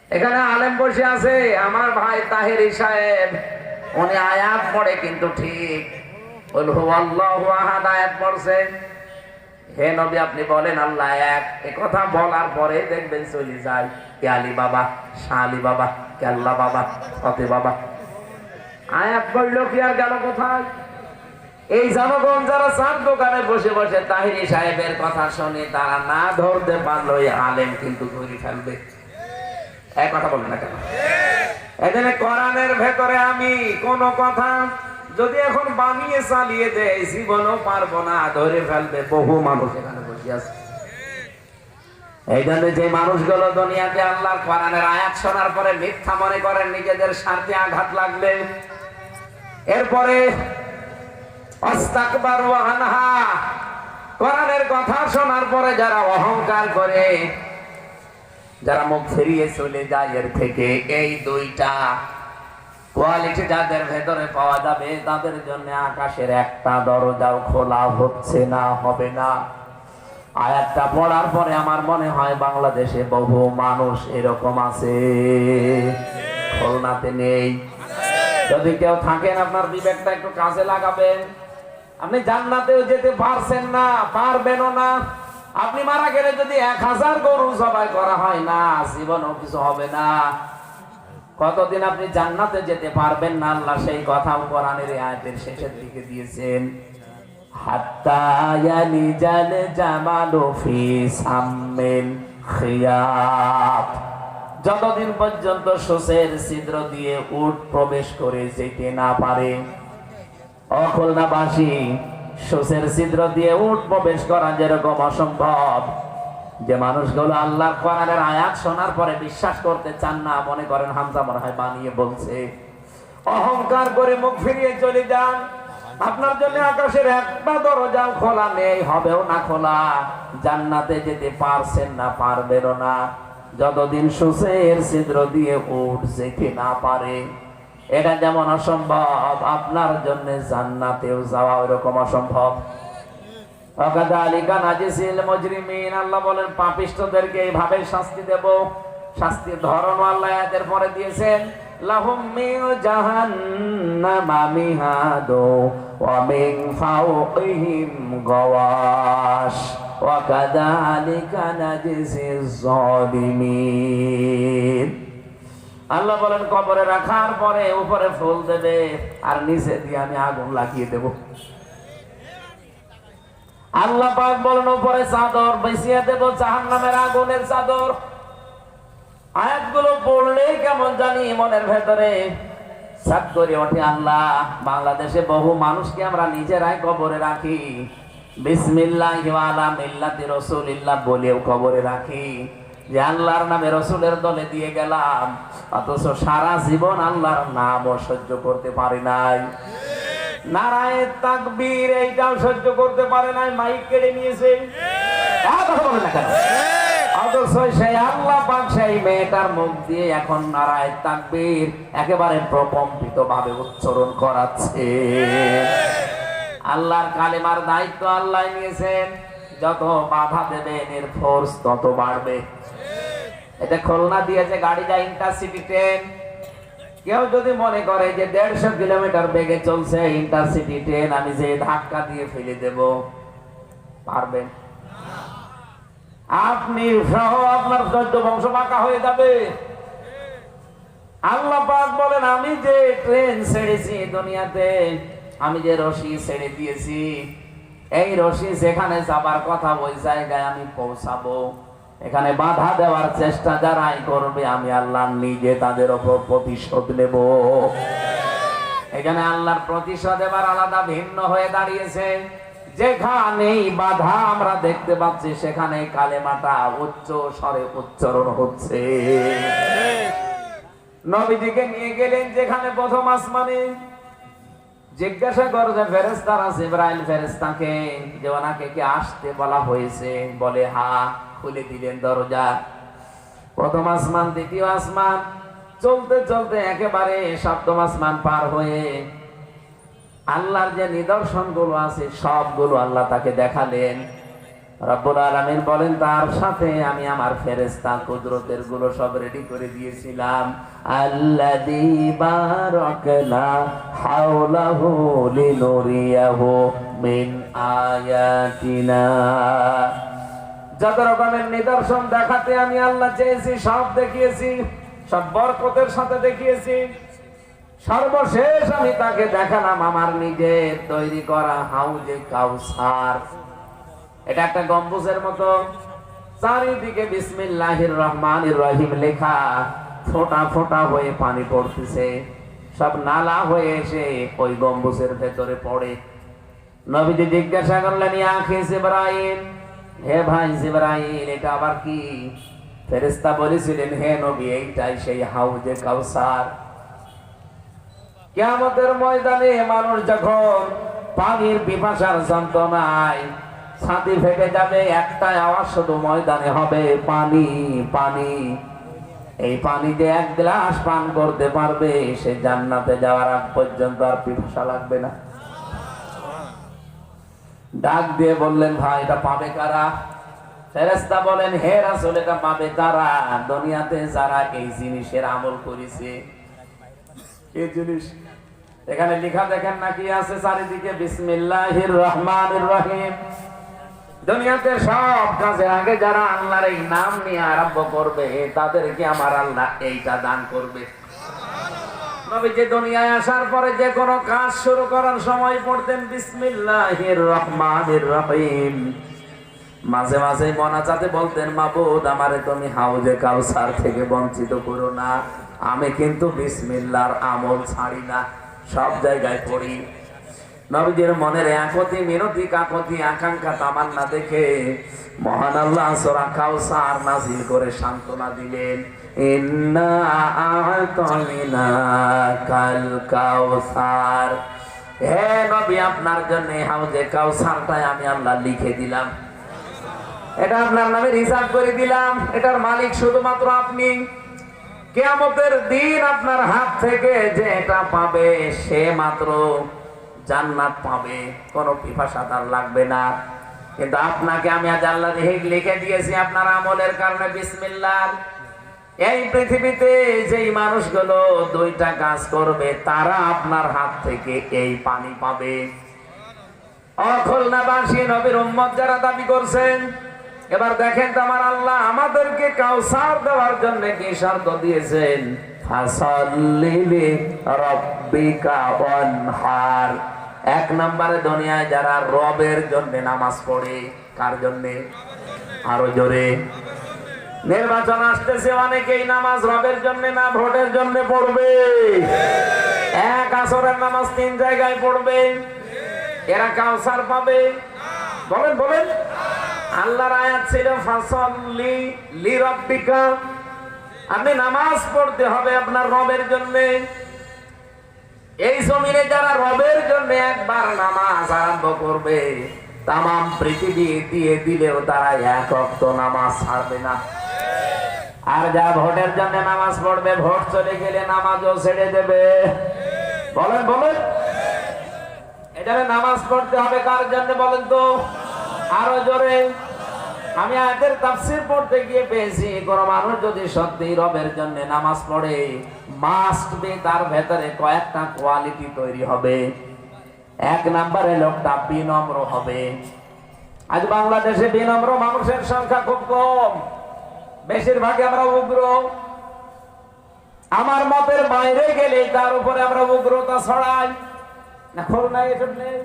এখানে আলেম বসে আছে, আমার ভাই তাহেরি সাহেব, উনি আয়াত পড়ে কিন্তু ঠিক কুল হুয়াল্লাহু আহাদ আয়াত পড়ছে। হে নবী আপনি বলেন আল্লাহ এক, এই কথা বলার পরে দেখবেন চলে যায় কে আলী বাবা, শাহ আলী বাবা, কে আল্লাহ বাবা, ফতে বাবা। আয়াত পড়লো কি আর গেল কোথায়? এই জনগণ যারা চার দোকানে বসে বসে তাহেরি সাহেবের কথা শুনে তারা না ধরতে পারলো, এই আলেম কিন্তু ধরে ফেলবে। এক কথা বলবে না কেন? এখানে কোরআনের ভেতরে আমি কোন কথা যদি এখন বানিয়ে চালিয়ে দেয়, জীবনও পারবো না, ধরে ফেলবে। বহু মানুষ এখানে বসে আছে। এই জন্য যে মানুষগুলো দুনিয়াতে আল্লাহর কোরআনের আয়াত শোনার পরে মিথ্যা মনে করেন, নিজেদের স্বার্থে আঘাত লাগবে, এরপরে আস্তাকবারু আনহা, কোরআনের কথা শোনার পরে যারা অহংকার করে, যারা মুখ ফিরিয়ে চলে যায়, এর থেকে এই দুইটা কোয়ালিটি যাদের ভেতরে পাওয়া যাবে, তাদের জন্য আকাশের একটা দরজাও খোলা হচ্ছে না, হবে না। আয়াতটা পড়ার পরে আমার মনে হয় বাংলাদেশে বহু মানুষ এরকম আছে, খুলনাতে নেই। যদি কেউ থাকেন আপনার বিবেকটা একটু কাজে লাগাবেন। আপনি জান্নাতেও যেতে পারছেন না, পারবেনও না। আপনি মারা গেলে যদি 1000 গরু জবাই করা হয় না, জীবনও কিছু হবে না। কতদিন আপনি জান্নাতে যেতে পারবেন না, আল্লাহ সেই কথাও কোরআনের আয়াতের শেষের দিকে দিয়েছেন। হাত্তা ইয়ালিজাল জামালু ফি সাম্মিল খিয়াত, যতদিন পর্যন্ত সূচের ছিদ্র দিয়ে উট প্রবেশ করে যেতে না পারে। খুলনাবাসী, সূচের ছিদ্র দিয়ে উট প্রবেশ করা যেরকম অসম্ভব, যে মানুষগুলো আল্লাহর কোরআনের আয়াত শোনার পরে বিশ্বাস করতে চান না, মনে করেন হামজা মনে হয় বানিয়ে বলছে, অহংকার করে মুখ ফিরিয়ে চলে যান, আপনার জন্য আকাশের একটা দরজাও খোলা নেই, হবেও না খোলা। জান্নাতে যেতে পারছেন না, পারবেনও না। যতদিন সুসের ছিদ্র দিয়ে উঠ যেতে না পারে, এটা যেমন অসম্ভব আপনার জন্য জান্নাতেও যাওয়া ওইরকম অসম্ভব। আল্লাহ বলেন পাপিষ্ঠদেরকে এইভাবে শাস্তি দেব। শাস্তির ধরন আল্লাহ এদের পরে দিয়েছেন, লাহুম মিন জাহান্নামা মিহাদু ওয়া মিন ফাওকিহিম গাওয়াশ ওয়া কাযালিকা নাজজিজ জালিমিন। আল্লাহ বলেন কবরে রাখার পরে উপরে ফুল দেবে আর নিচে দিয়ে আমি আগুন লাগিয়ে দেব। আল্লাহ পাক বলেন উপরে চাদর বিছিয়ে দেব জাহান্নামের আগুনের চাদর। আয়াতগুলো পড়লেই কেমন জানি মনের ভেতরে সাত করে ওঠে। আল্লাহ, বাংলাদেশে বহু মানুষকে আমরা নিজেরাই কবরে রাখি, বিসমিল্লাহি ওয়া আলা মিল্লাতি রাসূলিল্লাহ বলেও কবরে রাখি যে আল্লাহর নামে রসুলের দলে দিয়ে গেলাম, অথচ সারা জীবন আল্লাহর নামও সহ্য করতে পারি নাই। নারায়ে তাকবীর এইটাও সহ্য করতে পারে নাই, মাইক কেড়ে নিয়েছে। অথচ সেই আল্লাহ পাক সেই মেয়েটার মুখ দিয়ে এখন নারায়ে তাকবীর একেবারে প্রকম্পিত ভাবে উচ্চারণ করাচ্ছে। আল্লাহর কালেমার দায়িত্ব আল্লাহ নিয়েছেন। যত বাধা দেবেন এর ফোর্স তত বাড়বে। এটা খুলনা দিয়ে যে গাড়ি যায় ইন্টারসিটি ট্রেন, কেউ যদি মনে করে যে 150 কিলোমিটার বেগে চলছে ইন্টারসিটি ট্রেন, আমি যে ধাক্কা দিয়ে ফেলে দেব, পারবেন? আপনি সহ আপনার 14 বংশ বাঁকা হয়ে যাবে। আল্লাহ পাক বলেন আমি যে ট্রেন ছেড়েছি দুনিয়াতে, আমি যে রশি ছেড়ে দিয়েছি, এই রশি যেখানে যাবার কথা ওই জায়গায় আমি পৌঁছাবো। এখানে বাধা দেওয়ার চেষ্টা যারাই করবে আমি আল্লাহ নিজে তাদের উপর প্রতিশোধ নেব। এখানে আল্লাহর প্রতিশোধ এবার আলাদা ভিন্ন হয়ে দাঁড়িয়েছে। যেখানেই বাধা আমরা দেখতে পাচ্ছি সেখানে কালেমাটা উচ্চ স্বরে উচ্চারণ হচ্ছে। নবীজিকে নিয়ে গেলেন যেখানে প্রথম আসমানে, জিজ্ঞাসা করছে ফেরেশতারা জিবরাইল ফেরেশতাকে যে ওনাকে কি আসতে বলা হয়েছে? বলে হ্যাঁ। খুলে দিলেন দরজা। প্রথম আসমান, দ্বিতীয় আসমান, চলতে চলতে একেবারে সপ্তম আসমান পার হয়ে আল্লাহর যে নিদর্শন গুলো আছে সবগুলো আল্লাহ তাকে দেখালেন। রব্বুল আলামিন বলেন তার সাথে আমি আমার ফেরেশতা কুদরতের গুলো সব রেডি করে দিয়েছিলাম। আল্লাযী বারাকনা হাওলাহু লিনুরিয়াহু মিন আয়াতিনা। যত রকমের নিদর্শন দেখাতে আমি আল্লাহ চেয়েছি সব দেখিয়েছি, সব বরকতের সাথে দেখিয়েছি। সর্বশেষ আমি তাকে দেখালাম আমার নিজের তৈরি করা হাউজে কাউসার। এটা একটা গম্বুজের মতো, চারিদিকে বিসমিল্লাহির রহমানির রহিম লেখা, ফোঁটা ফোঁটা হয়ে পানি পড়তেছে, সব নালা হয়ে এসে ওই গম্বুজের ভেতরে পড়ে। নবীজি জিজ্ঞাসা করলেন ইয়া আখি জিবরাইল, হে ভাই জিবরাইল এটা আবার কি? ফেরেশতা বলেছিলেন হে নবী এইটাই সেই হাউজে কাউসার। কিয়ামতের ময়দানে মানুষ যখন পানির পিপাসার যন্ত্রণায় ছাতি ফেটে যাবে, একটাই আওয়াজ শুধু ময়দানে হবে, পানি পানি। এই পানি যে এক গ্লাস পান করতে পারবে সে জান্নাতে যাওয়ার আগ পর্যন্ত আর পিপাসা লাগবে না। ডাক দিয়ে বললেন ভাই এটা পাবে কারা? ফেরেশতা বলেন হে রাসূল এটা পাবে কারা? দুনিয়াতে যারা এই জিনিসের আমল করেছে। এই জিনিস এখানে লেখা দেখেন না কি আছে চারিদিকে, বিসমিল্লাহির রহমানির রহিম। দুনিয়াতে সব কাজে আগে যারা আল্লাহর এই নাম নিয়ে আরম্ভ করবে তাদেরকে আমার আল্লাহ এইটা দান করবে। নবীজি দুনিয়ায় আসার পরে যে কোনো কাজ শুরু করার সময় পড়তেন বিসমিল্লাহির রহমানির রহিম। মাঝে মাঝে মোনাজাতে বলতেন মাবুদ আমারে তুমি হাউজে কাউসার থেকে বঞ্চিত করো না, আমি কিন্তু বিসমিল্লাহর আমল ছাড়ি না, সব জায়গায় পড়ি। নবীজির মনের একতি মিনতি কাকতি আকাঙ্ক্ষা তামান্না দেখে মহান আল্লাহ সূরা কাউসার নাযিল করে সান্ত্বনা দিলেন, ইন্না আ'তাইনাকাল কাউসার। হে নবী আপনার জন্য হাউজে কাউসারটাই আমি আল্লাহ লিখে দিলাম। এটা আপনার নামে রিজার্ভ করে দিলাম, এটার মালিক শুধুমাত্র আপনি। কিয়ামতের দিন আপনার হাত থেকে যে এটা পাবে সে মাত্র জান্নাত পাবে, কোনো পিপাসা তার লাগবে না। কিন্তু আপনাকে আমি আজ আল্লাহ লিখে দিয়েছি আপনার আমলের কারণে বিসমিল্লাহ। এই পৃথিবীতে যেই মানুষগুলো দুইটা কাজ করবে তারা আপনার হাত থেকে এই পানি পাবে। খুলনাবাসী নবীর উম্মত যারা দাবি করছেন, এবার দেখেন তো আমার আল্লাহ আমাদেরকে কাউসার দেওয়ার জন্য কি শর্ত দিয়েছেন? ফাসাল্লি লিরাব্বিকা ওয়ানহার। এক নম্বরে দুনিয়ায় যারা রবের জন্য নামাজ পড়ে, কার জন্য? আরো জোরে। নির্বাচন আসতেছে, অনেকেই নামাজ রবের জন্য না ভোটের জন্য পড়বে। এক আসরের নামাজ 3 জায়গায় পড়বে, এরা কাউসার পাবে? বলেন বলেন। আল্লাহর আয়াত ছিল ফাসাল্লি লিরাব্বিকা, আপনি নামাজ পড়তে হবে আপনার রবের জন্য। এই জমিনে যারা রবের জন্য একবার নামাজ আরম্ভ করবে, তামাম পৃথিবী দিয়ে দিলেও তারা এক ওয়াক্ত নামাজ ছাড়বে না। আর যারা ভোটের জন্য নামাজ পড়বে, ভোট চলে গেলে নামাজও ছেড়ে দেবে। বলেন বলেন। এটা নামাজ পড়তে হবে কার জন্য বলেন তো? আরো জোরে। আমি আয়াতের তাফসীর পড়তে গিয়ে পেয়েছি, কোন মানুষ যদি সত্যি রবের জন্য নামাজ পড়ে, মাস্ট বি তার ভেতরে কয়েকটা কোয়ালিটি তৈরি হবে। এক নম্বরে লোকটা বিনম্র হবে। আজ বাংলাদেশে বিনম্র মানুষের সংখ্যা খুব কম, বেশিরভাগই আমরা উগ্র। আমার মতের বাইরে গেলে তার উপরে আমরা উগ্রতা ছড়াই না। খোল নাই, এসব নেই।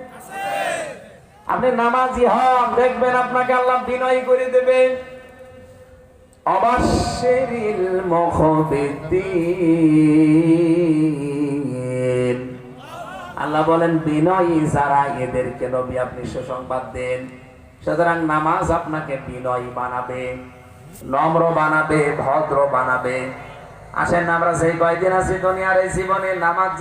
আপনি নামাজি হন, দেখবেন আপনাকে আল্লাহ বিনয়ী করে দেবে। অবাশশিরিল মুখবিতিন, আল্লাহ বলেন বিনয়ী যারা এদেরকে নবী আপনি সুসংবাদ দেন। সুতরাং নামাজ আপনাকে বিনয়ী বানাবে, নম্র বানাবে, ভদ্র বানাবে। আসেন আমরা সেই কয়দিন আছি দুনিয়ার এই জীবনে নামাজ